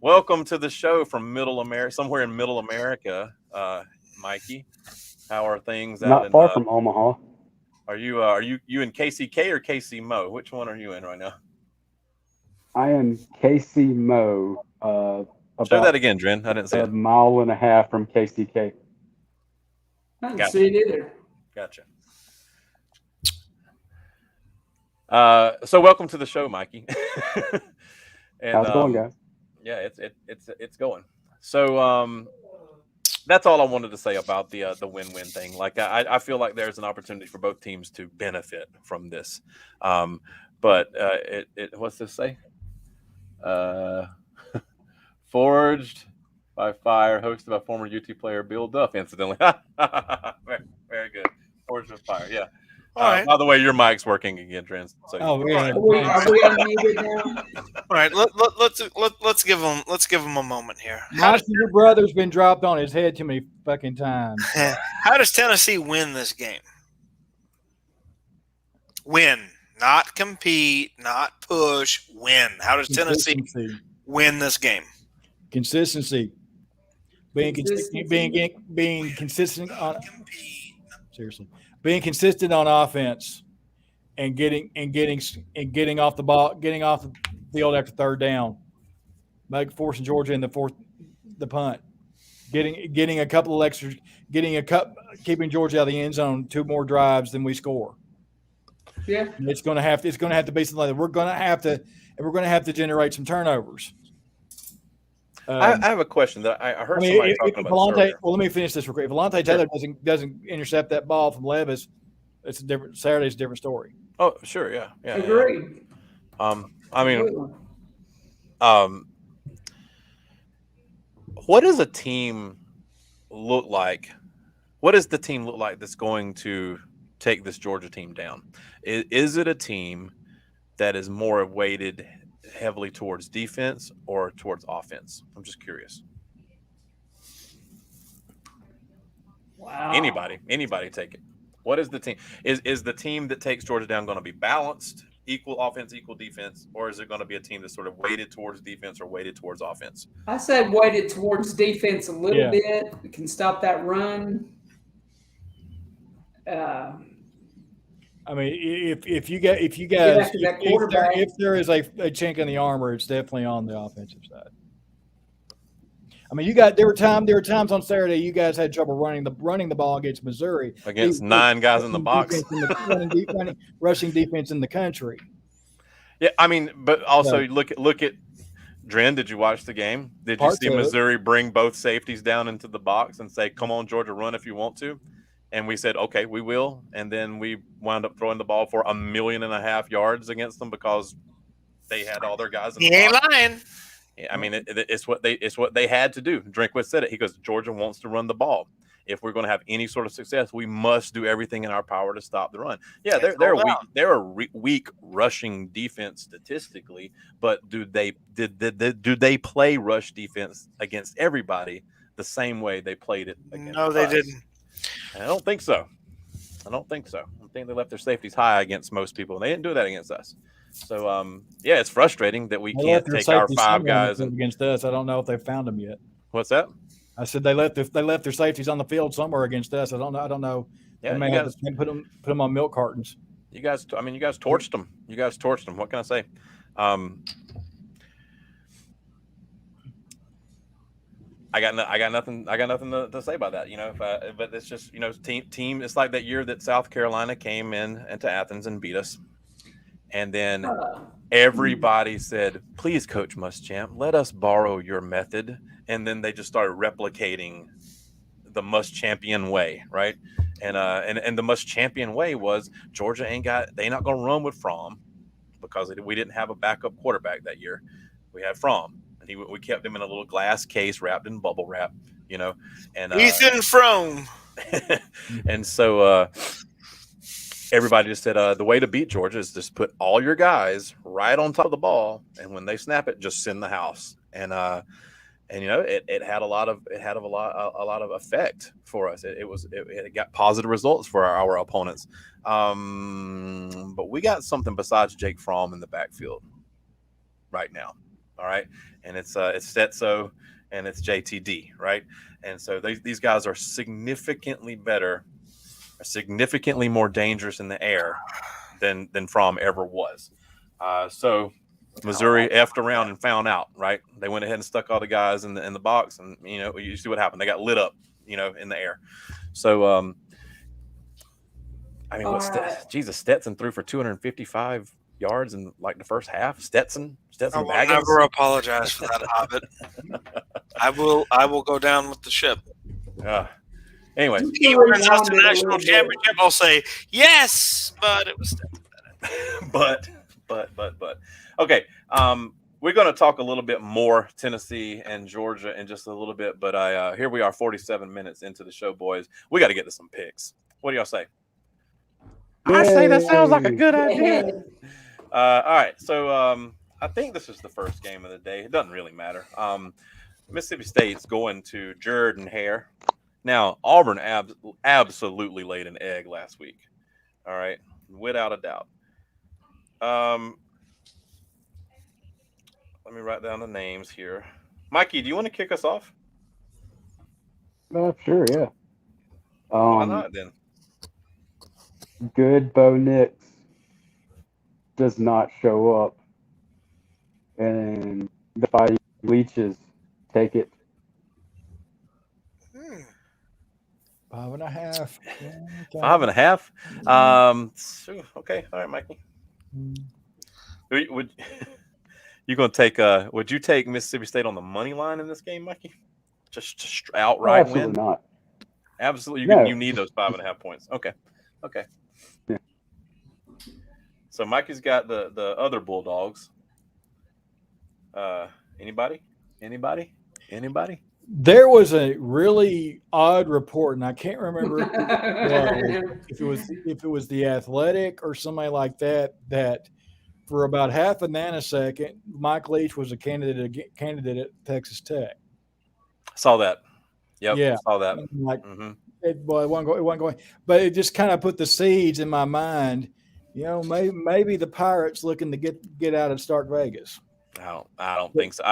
Speaker 1: Welcome to the show from Middle America, somewhere in Middle America, Mikey. How are things?
Speaker 5: Not far from Omaha.
Speaker 1: Are you in KCK or KC Mo? Which one are you in right now?
Speaker 5: I am KC Mo.
Speaker 1: Show that again, Dren. I didn't see it.
Speaker 5: A mile and a half from KCK.
Speaker 3: I didn't see it either.
Speaker 1: Gotcha. So welcome to the show, Mikey. And,
Speaker 5: how's it going, guys?
Speaker 1: Yeah, it's going. So that's all I wanted to say about the win-win thing. Like I feel like there's an opportunity for both teams to benefit from this. But what's this say? Forged by fire, hosted by former UT player Bill Duff, incidentally. Very good. Forged by fire, yeah.
Speaker 2: All right.
Speaker 1: By the way, your mic's working again, Trent. So
Speaker 3: Are we unmuted now?
Speaker 2: All right, let's give him a moment here.
Speaker 4: Your brother's been dropped on his head too many fucking times.
Speaker 2: How does Tennessee win this game? Win, not compete, not push. Win. How does Tennessee win this game?
Speaker 4: Consistency. Being consistent on seriously. Being consistent on offense and getting off the ball, getting off the field after third down, forcing Georgia in the punt, getting a couple of extras, keeping Georgia out of the end zone 2 more drives than we score.
Speaker 3: Yeah,
Speaker 4: and it's going to have to be something like that. We're going to have to generate some turnovers.
Speaker 1: I have a question that I heard somebody talking about.
Speaker 4: Well, let me finish this real quick. If Volante Taylor doesn't intercept that ball from Levis, it's Saturday's a different story.
Speaker 1: Oh, sure, yeah.
Speaker 3: Agreed.
Speaker 1: What does a team look like? What does the team look like that's going to take this Georgia team down? Is it a team that is more weighted heavily towards defense or towards offense? I'm just curious.
Speaker 3: Wow.
Speaker 1: Anybody take it. What is the team? Is the team that takes Georgia down going to be balanced, equal offense, equal defense, or is it going to be a team that's sort of weighted towards defense or weighted towards offense?
Speaker 3: I said weighted towards defense a little
Speaker 4: Yeah.
Speaker 3: bit. We can stop that run.
Speaker 4: I mean, if you guys
Speaker 3: after that quarterback.
Speaker 4: if there is a chink in the armor, it's definitely on the offensive side. I mean, there were times on Saturday you guys had trouble running the ball against Missouri
Speaker 1: Against 9 guys in the box,
Speaker 4: rushing defense in the country.
Speaker 1: Yeah, I mean, but also look at Dren. Did you watch the game? Did you see Missouri bring both safeties down into the box and say, "Come on, Georgia, run if you want to"? And we said, "Okay, we will." And then we wound up throwing the ball for 1.5 million yards against them because they had all their guys in the box.
Speaker 2: He ain't lying.
Speaker 1: I mean, it's what they had to do. Drinkwitz said it. He goes, Georgia wants to run the ball. If we're going to have any sort of success, we must do everything in our power to stop the run. Yeah, they're a weak rushing defense statistically, but do they play rush defense against everybody the same way they played it against
Speaker 2: No, they
Speaker 1: us?
Speaker 2: didn't.
Speaker 1: I don't think so. I think they left their safeties high against most people. They didn't do that against us. So, yeah, it's frustrating that we can't take our 5 guys
Speaker 4: against us. I don't know if they found them yet.
Speaker 1: What's that?
Speaker 4: I said they left their safeties on the field somewhere against us. I don't know.
Speaker 1: Yeah,
Speaker 4: they may have to put them on milk cartons.
Speaker 1: You guys torched them. What can I say? I got nothing to say about that. But it's just team. It's like that year that South Carolina came into Athens and beat us. And then everybody said, "Please, Coach Muschamp, let us borrow your method." And then they just started replicating the Muschampian way, right? And the Muschampian way was Georgia they not going to run with Fromm because we didn't have a backup quarterback that year. We had Fromm, and we kept him in a little glass case wrapped in bubble wrap, And
Speaker 2: Ethan Fromm.
Speaker 1: And so. Everybody just said the way to beat Georgia is just put all your guys right on top of the ball, and when they snap it, just send the house. And it had a lot of effect for us. It got positive results for our opponents. But we got something besides Jake Fromm in the backfield right now. All right, and it's Stetso and it's JTD, right? And so these guys are significantly better. Are significantly more dangerous in the air than Fromm ever was. So Missouri effed around and found out, right? They went ahead and stuck all the guys in the box, and you see what happened. They got lit up, in the air. So I mean, Stetson threw for 255 yards in like the first half. Stetson
Speaker 2: I will
Speaker 1: Baggins.
Speaker 2: never apologize for that, Hobbit. I will go down with the ship.
Speaker 1: Anyway,
Speaker 2: He wins us the national championship. I'll say yes, but it was
Speaker 1: but okay. We're going to talk a little bit more Tennessee and Georgia in just a little bit, but here we are 47 minutes into the show, boys. We got to get to some picks. What do y'all say?
Speaker 5: I
Speaker 1: say that sounds like a good idea. All right, so I think this is the first game of the day. It doesn't really matter. Mississippi State's going to Jordan-Hare. Now, Auburn absolutely laid an egg last week. All right, without a doubt. Let me write down the names here. Mikey, do you want to kick us off?
Speaker 5: Sure, yeah.
Speaker 1: Why not then?
Speaker 5: Good Bo Nix does not show up, and the Fighting Leeches take it.
Speaker 4: 5.5. Yeah,
Speaker 1: 5.5. Okay, all right, Mikey. Would you gonna take? Would you take Mississippi State on the money line in this game, Mikey? Just outright
Speaker 5: Absolutely
Speaker 1: win?
Speaker 5: not.
Speaker 1: Absolutely,
Speaker 5: No.
Speaker 1: you need those 5.5 points. Okay.
Speaker 5: Yeah.
Speaker 1: So Mikey's got the other Bulldogs. Anybody?
Speaker 4: There was a really odd report, and I can't remember if it was the Athletic or somebody like that. That for about half a nanosecond, Mike Leach was a candidate at Texas Tech.
Speaker 1: Saw that. Yep.
Speaker 4: Yeah.
Speaker 1: Saw that.
Speaker 4: Like, it wasn't going, but it just kind of put the seeds in my mind. Maybe the Pirates looking to get out of Stark Vegas.
Speaker 1: I don't think so.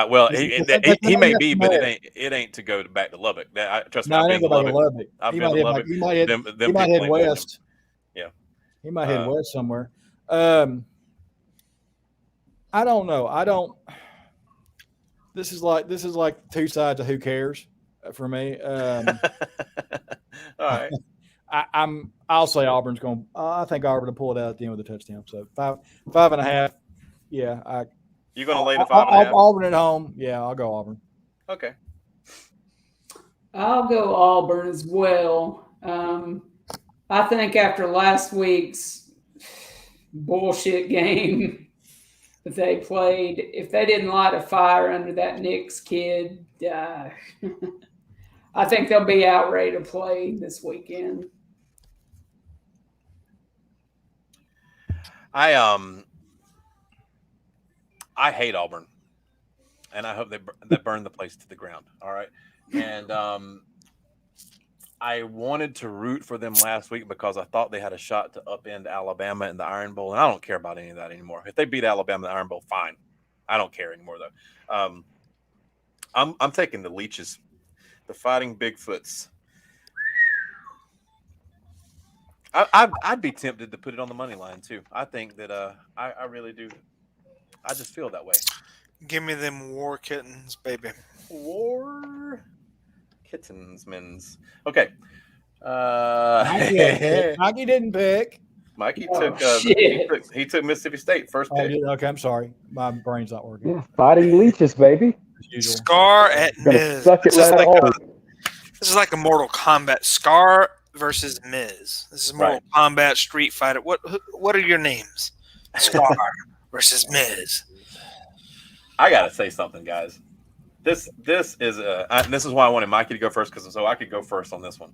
Speaker 1: He may be, but it ain't to go back to Lubbock. Trust me,
Speaker 4: No,
Speaker 1: I've
Speaker 4: I
Speaker 1: been
Speaker 4: ain't
Speaker 1: to
Speaker 4: go back to Lubbock.
Speaker 1: I've been to Lubbock.
Speaker 4: He might
Speaker 1: Them
Speaker 4: head
Speaker 1: people ain't winning.
Speaker 4: west.
Speaker 1: Yeah,
Speaker 4: he might head west somewhere. I don't know. This is like two sides of who cares for me.
Speaker 1: All right.
Speaker 4: I'll say Auburn's going. I think Auburn will pull it out at the end with a touchdown. So 5.5. Yeah,
Speaker 1: You're going to lay the 5.5?
Speaker 4: Auburn at home. Yeah, I'll go Auburn.
Speaker 1: Okay.
Speaker 3: I'll go Auburn as well. I think after last week's bullshit game that they played, if they didn't light a fire under that Knicks kid, I think they'll be out ready to play this weekend.
Speaker 1: I hate Auburn, and I hope they burn the place to the ground. All right, and I wanted to root for them last week because I thought they had a shot to upend Alabama in the Iron Bowl, and I don't care about any of that anymore. If they beat Alabama in the Iron Bowl, fine. I don't care anymore though. I'm taking the Leeches, the Fighting Bigfoots. I'd be tempted to put it on the money line too. I think that I really do. I just feel that way.
Speaker 2: Give me them war kittens, baby.
Speaker 1: War kittens, men's. Okay.
Speaker 4: Mikey didn't pick.
Speaker 1: Mikey
Speaker 3: Oh,
Speaker 1: took he took Mississippi State first pick.
Speaker 4: Okay, I'm sorry. My brain's not working.
Speaker 5: Yeah, Fighting Leeches, baby.
Speaker 4: As usual.
Speaker 2: Scar at
Speaker 5: Gonna
Speaker 2: Miz.
Speaker 5: suck it
Speaker 2: This is
Speaker 5: right
Speaker 2: like
Speaker 5: off.
Speaker 2: this is like a Mortal Kombat. Scar versus Miz. This is Mortal Kombat Street Fighter. What are your names? Scar versus Miz.
Speaker 1: I gotta say something, guys. This is this is why I wanted Mikey to go first so I could go first on this one.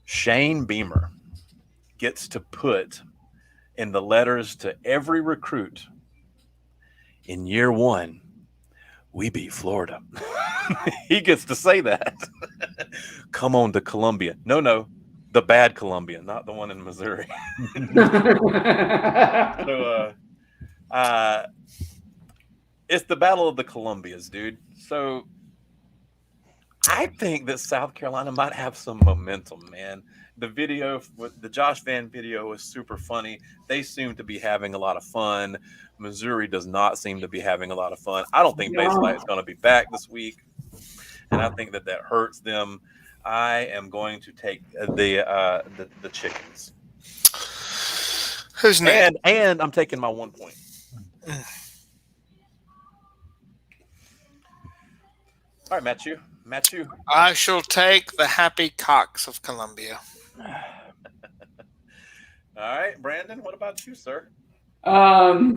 Speaker 1: Shane Beamer gets to put in the letters to every recruit in year one, we beat Florida. He gets to say that. Come on to Columbia. No, the bad Columbia, not the one in Missouri. So, it's the Battle of the Columbias, dude. So I think that South Carolina might have some momentum, man. The video, the Josh Van video was super funny. They seem to be having a lot of fun. Missouri does not seem to be having a lot of fun. I don't think Baselite is going to be back this week, and I think that hurts them. I am going to take the chickens.
Speaker 2: Who's next?
Speaker 1: And I'm taking my 1 point. All right, Matthew.
Speaker 2: I shall take the Happy Cocks of Columbia.
Speaker 1: All right, Brandon, what about you, sir?
Speaker 3: I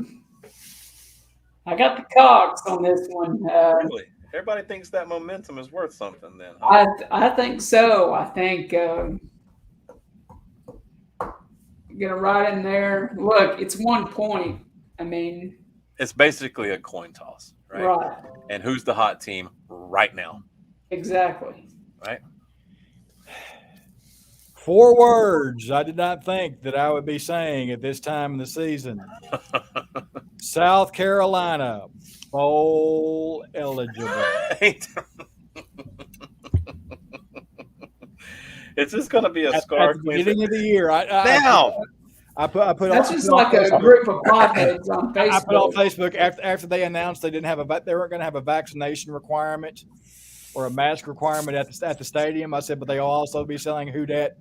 Speaker 3: got the Cox on this one.
Speaker 1: Really? Everybody thinks that momentum is worth something then, huh?
Speaker 3: I think so. I think get it right in there. Look, it's 1 point. I mean,
Speaker 1: it's basically a coin toss, right?
Speaker 3: Right.
Speaker 1: And who's the hot team right now?
Speaker 3: Exactly.
Speaker 1: Right.
Speaker 4: 4 words I did not think that I would be saying at this time of the season. South Carolina, bowl eligible.
Speaker 1: It's just going to be a scar.
Speaker 4: At the beginning of the year. I put
Speaker 3: that's just like a group of potheads on Facebook.
Speaker 4: I put on Facebook after they announced they weren't going to have a vaccination requirement or a mask requirement at the stadium. I said, but they'll also be selling who dat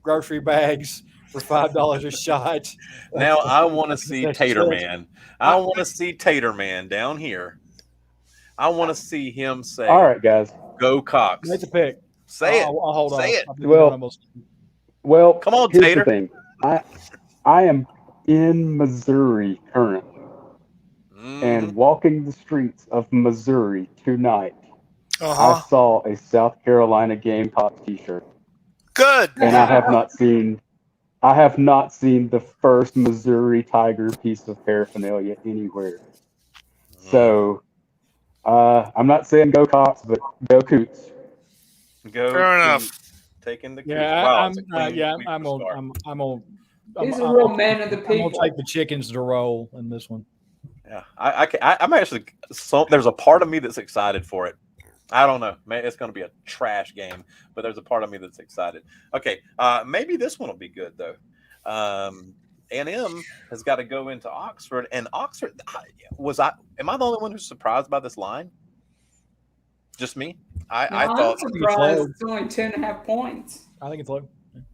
Speaker 4: grocery bags for $5 a shot.
Speaker 1: Now I want to see Tater Man. I want to see Tater Man down here. I want to see him say,
Speaker 5: "All right, guys,
Speaker 1: go Cox."
Speaker 4: Make a pick.
Speaker 1: Say it.
Speaker 4: I'll hold
Speaker 1: say
Speaker 4: on.
Speaker 1: it.
Speaker 5: Well,
Speaker 1: come on,
Speaker 5: here's
Speaker 1: Tater.
Speaker 5: the thing. I am in Missouri currently, and walking the streets of Missouri tonight, I saw a South Carolina Gamecock T-shirt.
Speaker 2: Good.
Speaker 5: And I have not seen the first Missouri Tiger piece of paraphernalia anywhere. So I'm not saying go Cox, but go Coots.
Speaker 1: go.
Speaker 2: Fair enough.
Speaker 1: Taking the
Speaker 4: Yeah,
Speaker 1: wow,
Speaker 4: I'm on.
Speaker 3: He's a real man of the
Speaker 4: I'm
Speaker 3: people.
Speaker 4: gonna take the chickens to roll in this one.
Speaker 1: Yeah, I'm actually there's a part of me that's excited for it. I don't know, man. It's going to be a trash game, but there's a part of me that's excited. Okay, maybe this one will be good though. A&M has got to go into Oxford, and Oxford Am I the only one who's surprised by this line? Just me? I thought.
Speaker 3: I'm surprised it's only 10.5 points.
Speaker 4: I think it's low.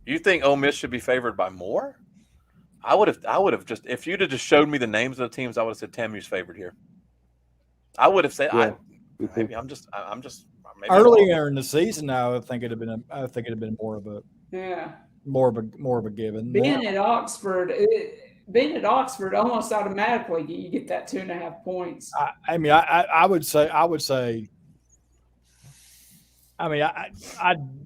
Speaker 1: You think Ole Miss should be favored by more? I would have just, if you'd have just showed me the names of the teams, I would have said TAMU's favored here. I would have said, maybe I'm just maybe
Speaker 4: earlier in the season. I think it'd have been more of a given.
Speaker 3: Being at Oxford, almost automatically you get that 2.5 points.
Speaker 4: I would say. I mean, I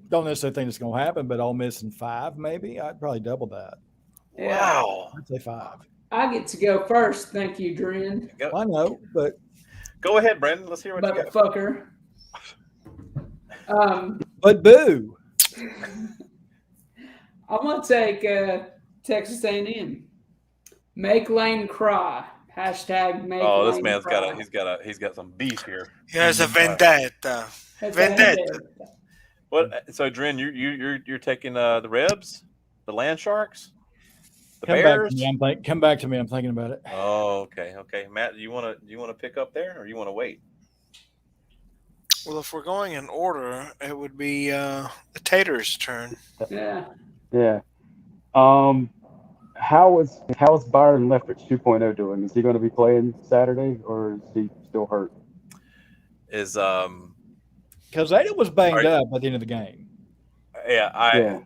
Speaker 4: don't necessarily think it's going to happen, but Ole Miss in 5, maybe I'd probably double that.
Speaker 1: Wow.
Speaker 4: I'd say 5.
Speaker 3: I get to go first. Thank you, Dren.
Speaker 4: I know, but
Speaker 1: go ahead, Brandon. Let's hear what you got.
Speaker 3: Motherfucker.
Speaker 4: But boo.
Speaker 3: I'm gonna take Texas A&M. Make Lane cry. Hashtag make.
Speaker 1: Oh, this
Speaker 3: Lane
Speaker 1: man's
Speaker 3: cry.
Speaker 1: he's got some beef here.
Speaker 2: He has a vendetta.
Speaker 1: What? So, Dren, you're taking the Rebs, the Land Sharks, the
Speaker 4: Come
Speaker 1: Bears.
Speaker 4: Come back to me. I'm thinking about it.
Speaker 1: Oh, okay. Matt, do you want to pick up there, or you want to wait?
Speaker 2: Well, if we're going in order, it would be the Taters' turn.
Speaker 3: Yeah.
Speaker 5: Yeah. How is Byron Leftwich 2.0 doing? Is he going to be playing Saturday, or is he still hurt?
Speaker 1: Is
Speaker 4: because Ada was banged up at the end of the game.
Speaker 1: I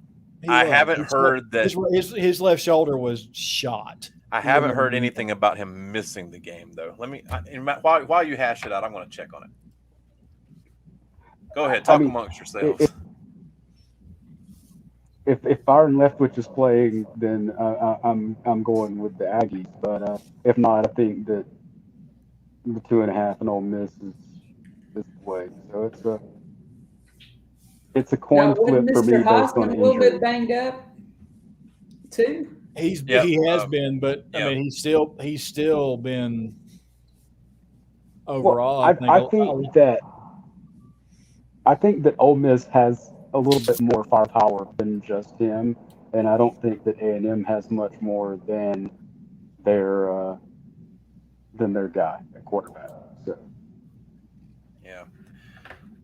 Speaker 1: haven't heard that
Speaker 4: his left shoulder was shot.
Speaker 1: I haven't heard anything about him missing the game, though. While you hash it out, I'm going to check on it. Go ahead, talk amongst yourselves.
Speaker 5: If Byron Leftwich is playing, then I'm going with the Aggies. But if not, I think that the 2.5 and Ole Miss is the way. So it's a coin flip for me based on
Speaker 3: a little
Speaker 5: injury.
Speaker 3: bit banged up too.
Speaker 4: He has been, but I mean he's still been overall.
Speaker 5: Well, I think that Ole Miss has a little bit more firepower than just him, and I don't think that A&M has much more than their guy at quarterback. So.
Speaker 1: Yeah.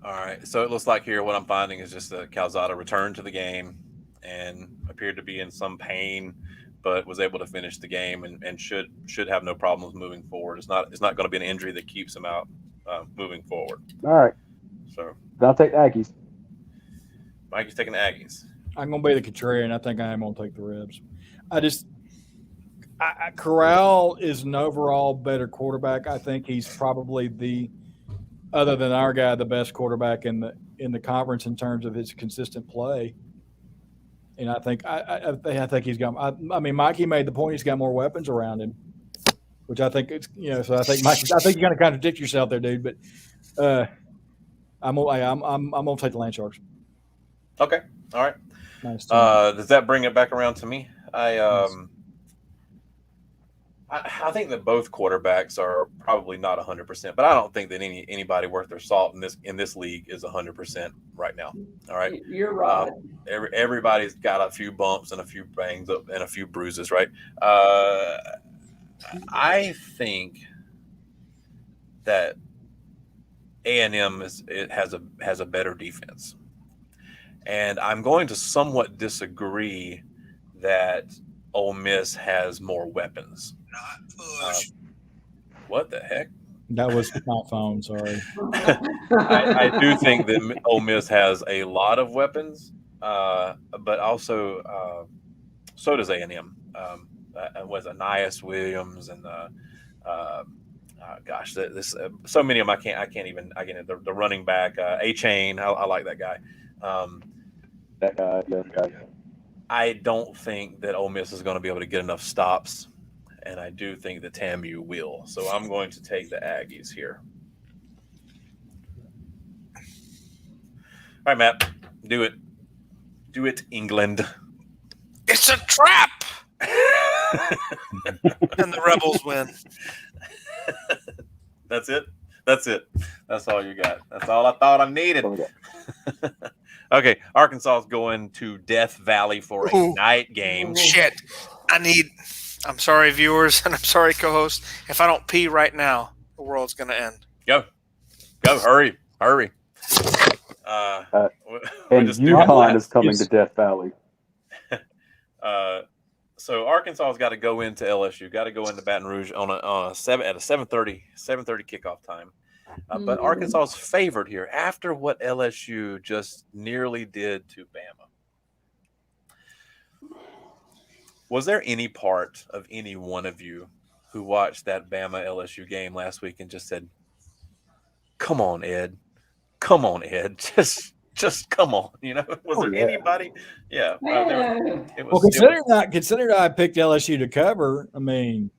Speaker 1: All right. So it looks like here what I'm finding is just that Calzada returned to the game and appeared to be in some pain, but was able to finish the game and should have no problems moving forward. It's not going to be an injury that keeps him out moving forward.
Speaker 5: All right.
Speaker 1: So
Speaker 5: I'll take the Aggies.
Speaker 1: Mikey's taking the Aggies.
Speaker 4: I'm going to be the contrarian. I think I am going to take the Rebs. Corral is an overall better quarterback. I think he's probably other than our guy, the best quarterback in the conference in terms of his consistent play. And I think he's got. I mean, Mikey made the point. He's got more weapons around him, which I think it's So I think Mikey. I think you kind of contradict yourself there, dude. But I'm gonna take the Land Sharks.
Speaker 1: Okay. All right.
Speaker 4: Nice.
Speaker 1: Does that bring it back around to me? I think that both quarterbacks are probably not 100%, but I don't think that anybody worth their salt in this league is 100% right now. All right.
Speaker 3: You're right.
Speaker 1: Everybody's got a few bumps and a few bangs up and a few bruises, right? I think that A&M has a better defense. And I'm going to somewhat disagree that Ole Miss has more weapons. What the heck?
Speaker 4: That was my phone. Sorry.
Speaker 1: I do think that Ole Miss has a lot of weapons, but also so does A&M. Was Anias Williams and so many of them I can't even the running back A-Chain. I like that guy.
Speaker 5: That guy.
Speaker 1: I don't think that Ole Miss is going to be able to get enough stops, and I do think that TAMU will. So I'm going to take the Aggies here. All right, Matt. Do it. Do it, England.
Speaker 2: It's a trap. And the Rebels win.
Speaker 1: That's it. That's it. That's all you got. That's all I thought I needed. Okay, Arkansas is going to Death Valley for a night game.
Speaker 2: Shit. I'm sorry, viewers, and I'm sorry, co-host. If I don't pee right now, the world's going to end.
Speaker 1: Go. Hurry.
Speaker 5: And UConn is coming to Death Valley.
Speaker 1: So Arkansas's got to go into LSU, got to go into Baton Rouge on a 7:30 kickoff time. But Arkansas is favored here after what LSU just nearly did to Bama. Was there any part of any one of you who watched that Bama LSU game last week and just said, "Come on, Ed. Come on, Ed. Just come on." You know, was there anybody? Yeah.
Speaker 4: Considering I picked LSU to cover, I mean,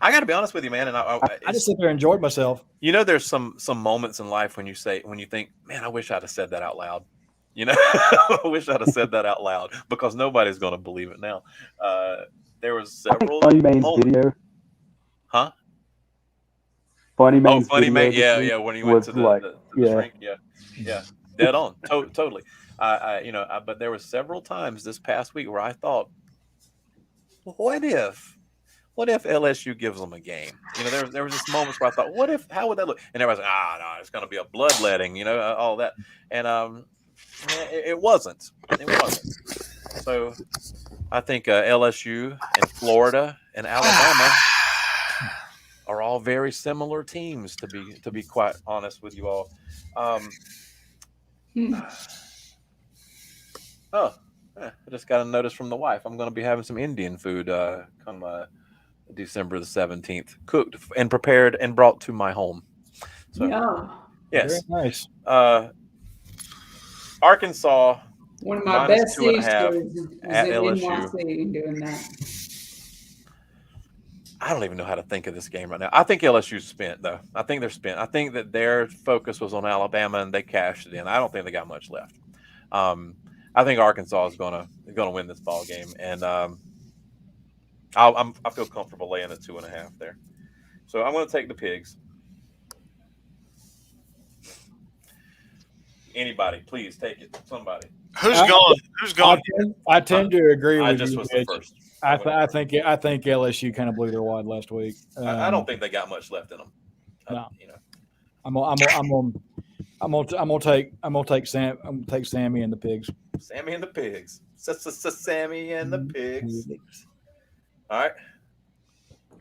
Speaker 1: I got to be honest with you, man. And
Speaker 4: I just sit there and enjoyed myself.
Speaker 1: You know, there's some moments in life when you think, "Man, I wish I'd have said that out loud." You know, I wish I'd have said that out loud because nobody's going to believe it now. There was several
Speaker 5: Funny Man's video.
Speaker 1: Huh?
Speaker 5: Funny Man's
Speaker 1: Funny Man.
Speaker 5: video
Speaker 1: Yeah. When he went to the shrink. Yeah. Dead on. Totally. But there were several times this past week where I thought, what if LSU gives them a game? You know, there was this moments where I thought, how would that look? And everybody's like, no, it's going to be a bloodletting, you know, all that. And it wasn't. So I think LSU and Florida and Alabama are all very similar teams, to be quite honest with you all. I just got a notice from the wife. I'm going to be having some Indian food come December the 17th, cooked and prepared and brought to my home. So, yes,
Speaker 4: very nice.
Speaker 1: Arkansas.
Speaker 3: One of my best
Speaker 1: -2.5
Speaker 3: Easters
Speaker 1: at
Speaker 3: in
Speaker 1: LSU.
Speaker 3: NYC doing that.
Speaker 1: I don't even know how to think of this game right now. I think LSU's spent, though. I think they're spent. I think that their focus was on Alabama and they cashed it in. I don't think they got much left. I think Arkansas is gonna win this ball game, and I feel comfortable laying a 2.5 there. So I'm going to take the Pigs. Anybody, please take it. Somebody.
Speaker 2: Who's going?
Speaker 4: I tend to agree with you.
Speaker 1: I just was the first.
Speaker 4: I think LSU kind of blew their wad last week.
Speaker 1: I don't think they got much left in them.
Speaker 4: No. I'm gonna take Sammy and the Pigs.
Speaker 1: Sammy and the Pigs. Sammy and the Pigs. All right.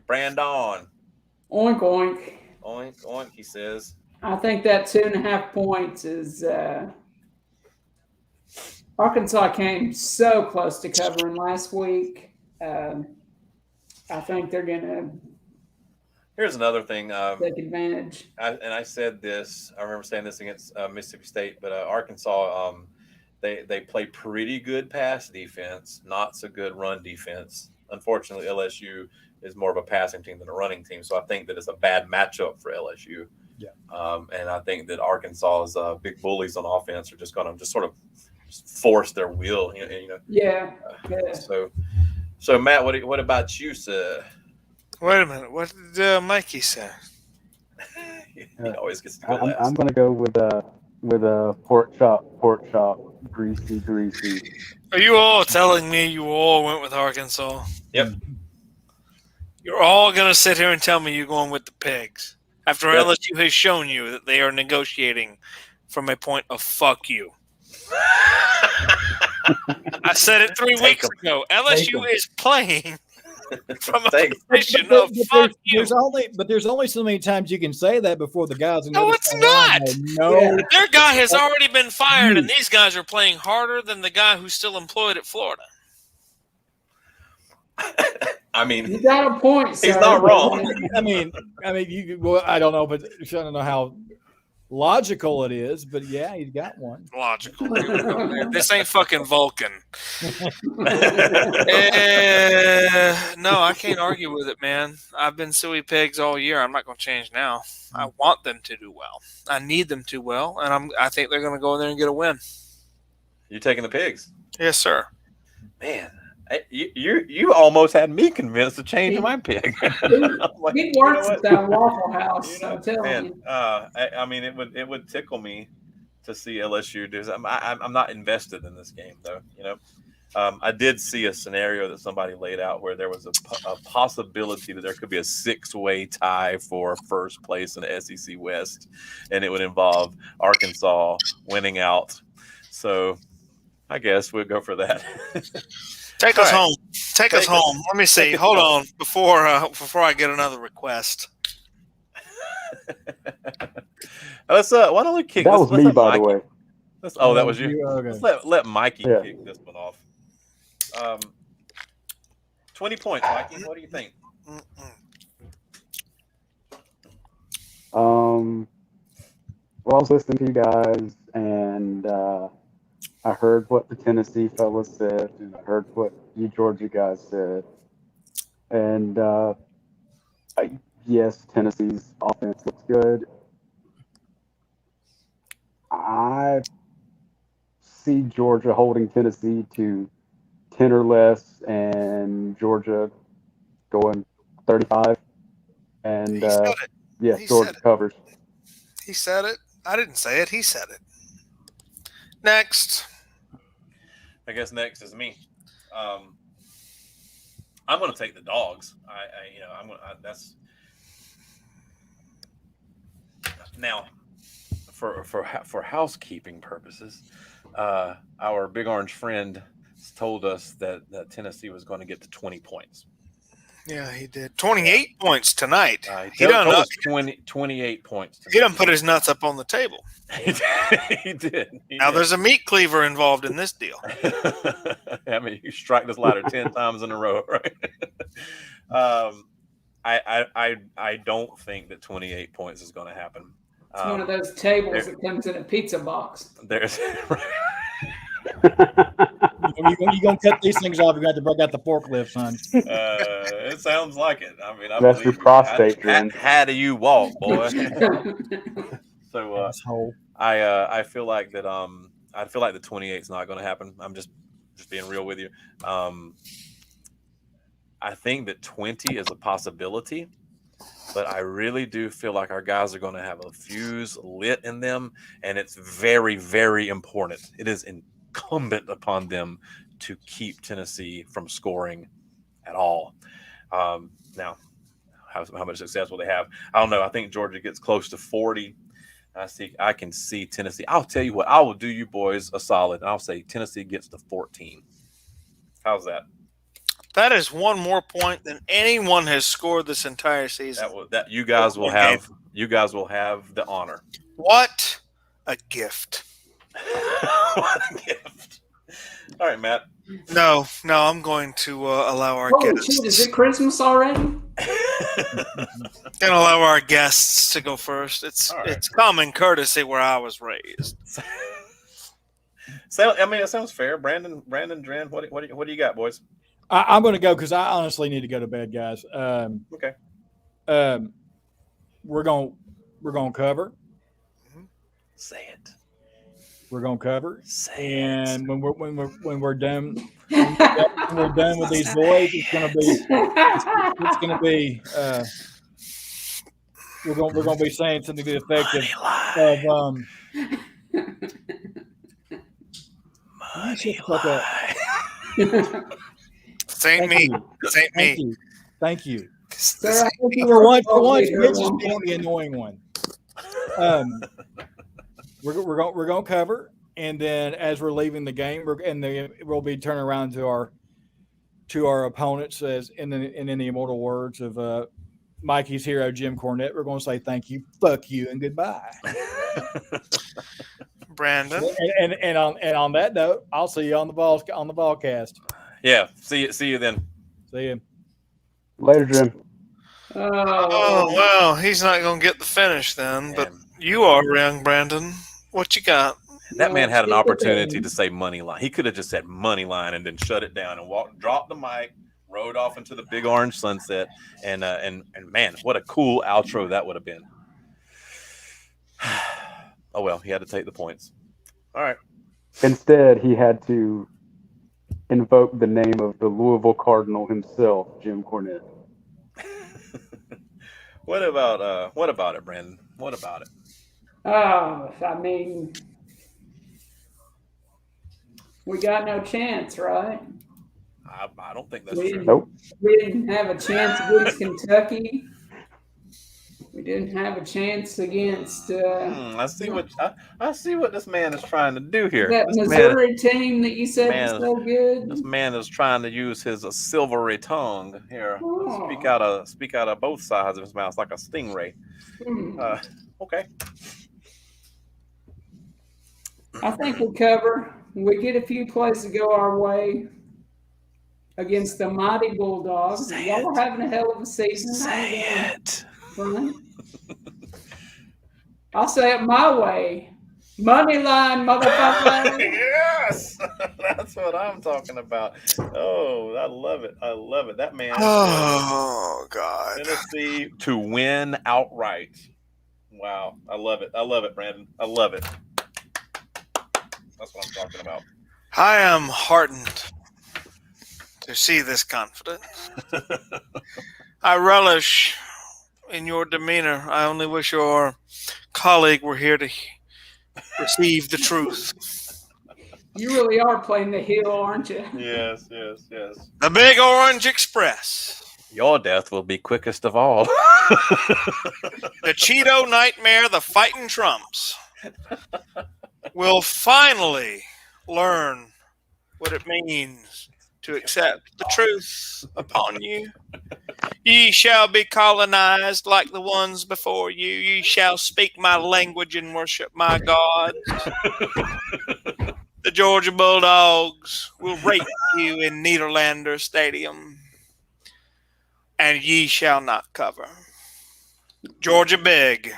Speaker 1: Brandon.
Speaker 3: Oink, oink.
Speaker 1: Oink, oink, he says.
Speaker 3: I think that 2.5 points is Arkansas came so close to covering last week. I think they're going to
Speaker 1: Here's another thing.
Speaker 3: take advantage.
Speaker 1: I said this. I remember saying this against Mississippi State, but Arkansas, they play pretty good pass defense, not so good run defense. Unfortunately, LSU is more of a passing team than a running team, so I think that it's a bad matchup for LSU.
Speaker 4: Yeah.
Speaker 1: And I think that Arkansas's big bullies on offense are just going to sort of force their will. You know.
Speaker 3: Yeah.
Speaker 1: So Matt, what about you, sir?
Speaker 2: Wait a minute. What did Mikey say?
Speaker 1: He always gets to go last.
Speaker 5: I'm going to go with a pork chop, greasy.
Speaker 2: Are you all telling me you all went with Arkansas?
Speaker 1: Yep.
Speaker 2: You're all going to sit here and tell me you're going with the Pigs after
Speaker 1: Yep.
Speaker 2: LSU has shown you that they are negotiating from a point of fuck you. I said it 3 weeks ago. LSU is playing from a position of fuck you.
Speaker 4: There's only so many times you can say that before the guys.
Speaker 2: No, it's not.
Speaker 4: No,
Speaker 2: Their guy has already been fired, and these guys are playing harder than the guy who's still employed at Florida.
Speaker 1: I mean,
Speaker 3: You got a point, sir.
Speaker 1: he's not wrong.
Speaker 4: I mean, I don't know, but I don't know how logical it is, but yeah, he's got one.
Speaker 2: Logical. No, I can't argue with it, man. I've been suey pigs all year. I'm not going to change now. I want them to do well. I need them to well, and I think they're going to go in there and get a win.
Speaker 1: You taking the pigs?
Speaker 2: Yes, sir.
Speaker 1: Man, you almost had me convinced to change my pick.
Speaker 3: He works at that Waffle House. I'm telling you.
Speaker 1: I mean, it would tickle me to see LSU do. I'm not invested in this game though. I did see a scenario that somebody laid out where there was a possibility that there could be a 6-way tie for first place in the SEC West, and it would involve Arkansas winning out. So I guess we'll go for that.
Speaker 2: Take us home. Take us home. Let me see. Hold on before I get another request.
Speaker 1: Let's why don't we kick?
Speaker 5: That was me, by the way.
Speaker 1: That was you.
Speaker 4: Okay.
Speaker 1: Let's let Mikey kick this one off. 20 points, Mikey. What do you think?
Speaker 5: Well, I was listening to you guys, and I heard what the Tennessee fellas said, and I heard what you Georgia guys said. And yes, Tennessee's offense looks good. I see Georgia holding Tennessee to 10 or less, and Georgia going 35. And Georgia covers.
Speaker 2: He said it. I didn't say it. He said it. Next.
Speaker 1: I guess next is me. I'm going to take the dogs. That's now for housekeeping purposes. Our Big Orange friend told us that Tennessee was going to get to 20 points.
Speaker 2: Yeah, he did. 28 points tonight.
Speaker 1: He told us 28 points tonight.
Speaker 2: He done put his nuts up on the table.
Speaker 1: He did.
Speaker 2: There's a meat cleaver involved in this deal.
Speaker 1: I mean, you strike this ladder 10 times in a row, right? I don't think that 28 points is going to happen.
Speaker 3: It's one of those tables that comes in a pizza box.
Speaker 1: There's
Speaker 4: You're going to cut these things off. You're going to have to break out the forklift, son.
Speaker 1: It sounds like it. I mean,
Speaker 5: that's your prostate, man.
Speaker 1: How do you walk, boy? So I feel like that. I feel like the 28 is not going to happen. I'm just being real with you. I think that 20 is a possibility, but I really do feel like our guys are going to have a fuse lit in them, and it's very, very important. It is incumbent upon them to keep Tennessee from scoring at all. Now, how much success will they have? I don't know. I think Georgia gets close to 40. I can see Tennessee. I'll tell you what. I will do you boys a solid. I'll say Tennessee gets to 14. How's that?
Speaker 2: That is one more point than anyone has scored this entire season.
Speaker 1: That you guys will have. You guys will have the honor.
Speaker 2: What a gift!
Speaker 1: What a gift! All right, Matt.
Speaker 2: No, I'm going to allow our guests.
Speaker 3: Shit, is it Christmas already?
Speaker 2: Gonna allow our guests to go first. It's common courtesy where I was raised.
Speaker 1: So I mean, it sounds fair. Brandon, Dren, what do you got, boys?
Speaker 4: I'm going to go because I honestly need to go to bed, guys.
Speaker 1: Okay.
Speaker 4: We're going to cover.
Speaker 1: Say it.
Speaker 4: We're going to cover.
Speaker 1: Say
Speaker 4: and when we're done with these boys, it's going to be we're going to be saying something to the effect
Speaker 2: of Saint me.
Speaker 4: Thank you.
Speaker 3: Sir,
Speaker 4: For once, Mitch is being the annoying one. We're going to cover, and then as we're leaving the game, we'll be turning around to our opponents as in the immortal words of Mikey's hero Jim Cornette. We're going to say thank you, fuck you, and goodbye.
Speaker 2: Brandon.
Speaker 4: And on that note, I'll see you on the ballcast.
Speaker 1: Yeah, see you then.
Speaker 4: See you
Speaker 5: later, Jim.
Speaker 2: Oh well, he's not going to get the finish then, but you are, young Brandon. What you got?
Speaker 1: That man had an opportunity to say money line. He could have just said money line and then shut it down and drop the mic, rode off into the big orange sunset, and man, what a cool outro that would have been. Oh well, he had to take the points. All right.
Speaker 5: Instead, he had to invoke the name of the Louisville Cardinal himself, Jim Cornette.
Speaker 1: What about it, Brandon? What about it?
Speaker 3: I mean, we got no chance, right?
Speaker 1: I don't think that's true.
Speaker 5: Nope.
Speaker 3: We didn't have a chance against Kentucky. We didn't have a chance against.
Speaker 1: I see what this man is trying to do here.
Speaker 3: That
Speaker 1: This
Speaker 3: Missouri team that you said was so good.
Speaker 1: This man is trying to use his silvery tongue here, speak out of both sides of his mouth like a stingray. Okay.
Speaker 3: I think we cover. We get a few plays to go our way against the mighty Bulldogs. Y'all are having a hell of a season.
Speaker 1: Say it.
Speaker 3: Fun. I'll say it my way. Money line, motherfucker.
Speaker 1: Yes, that's what I'm talking about. Oh, I love it. I love it. That man.
Speaker 2: Oh God.
Speaker 1: Tennessee to win outright. Wow, I love it. I love it, Brandon. I love it. That's what I'm talking about.
Speaker 2: I am heartened to see this confidence. I relish in your demeanor. I only wish your colleague were here to receive the truth.
Speaker 3: You really are playing the heel, aren't you?
Speaker 1: Yes, yes, yes.
Speaker 2: The Big Orange Express.
Speaker 1: Your death will be quickest of all.
Speaker 2: The Cheeto Nightmare, the Fighting Trumps, will finally learn what it means to accept the truth upon you. Ye shall be colonized like the ones before you. Ye shall speak my language and worship my God. The Georgia Bulldogs will rape you in Nederlander Stadium, and ye shall not cover. Georgia big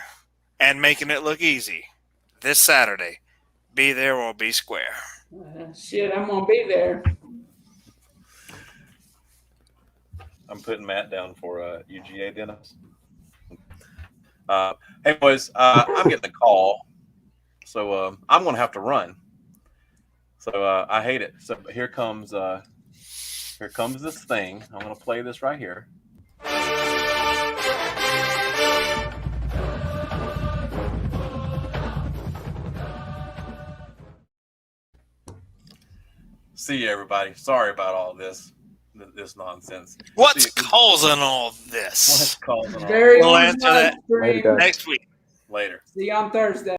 Speaker 2: and making it look easy this Saturday. Be there or be square.
Speaker 3: Shit, I'm going to be there.
Speaker 1: I'm putting Matt down for UGA Dennis. Hey, boys, I'm getting a call, so I'm going to have to run. So I hate it. So here comes this thing. I'm going to play this right here. See you, everybody. Sorry about all this nonsense.
Speaker 2: What's causing all this?
Speaker 1: What's causing all this?
Speaker 3: Very
Speaker 2: We'll
Speaker 3: on
Speaker 2: answer that
Speaker 3: stream.
Speaker 2: next week.
Speaker 1: Later.
Speaker 3: See you on Thursday.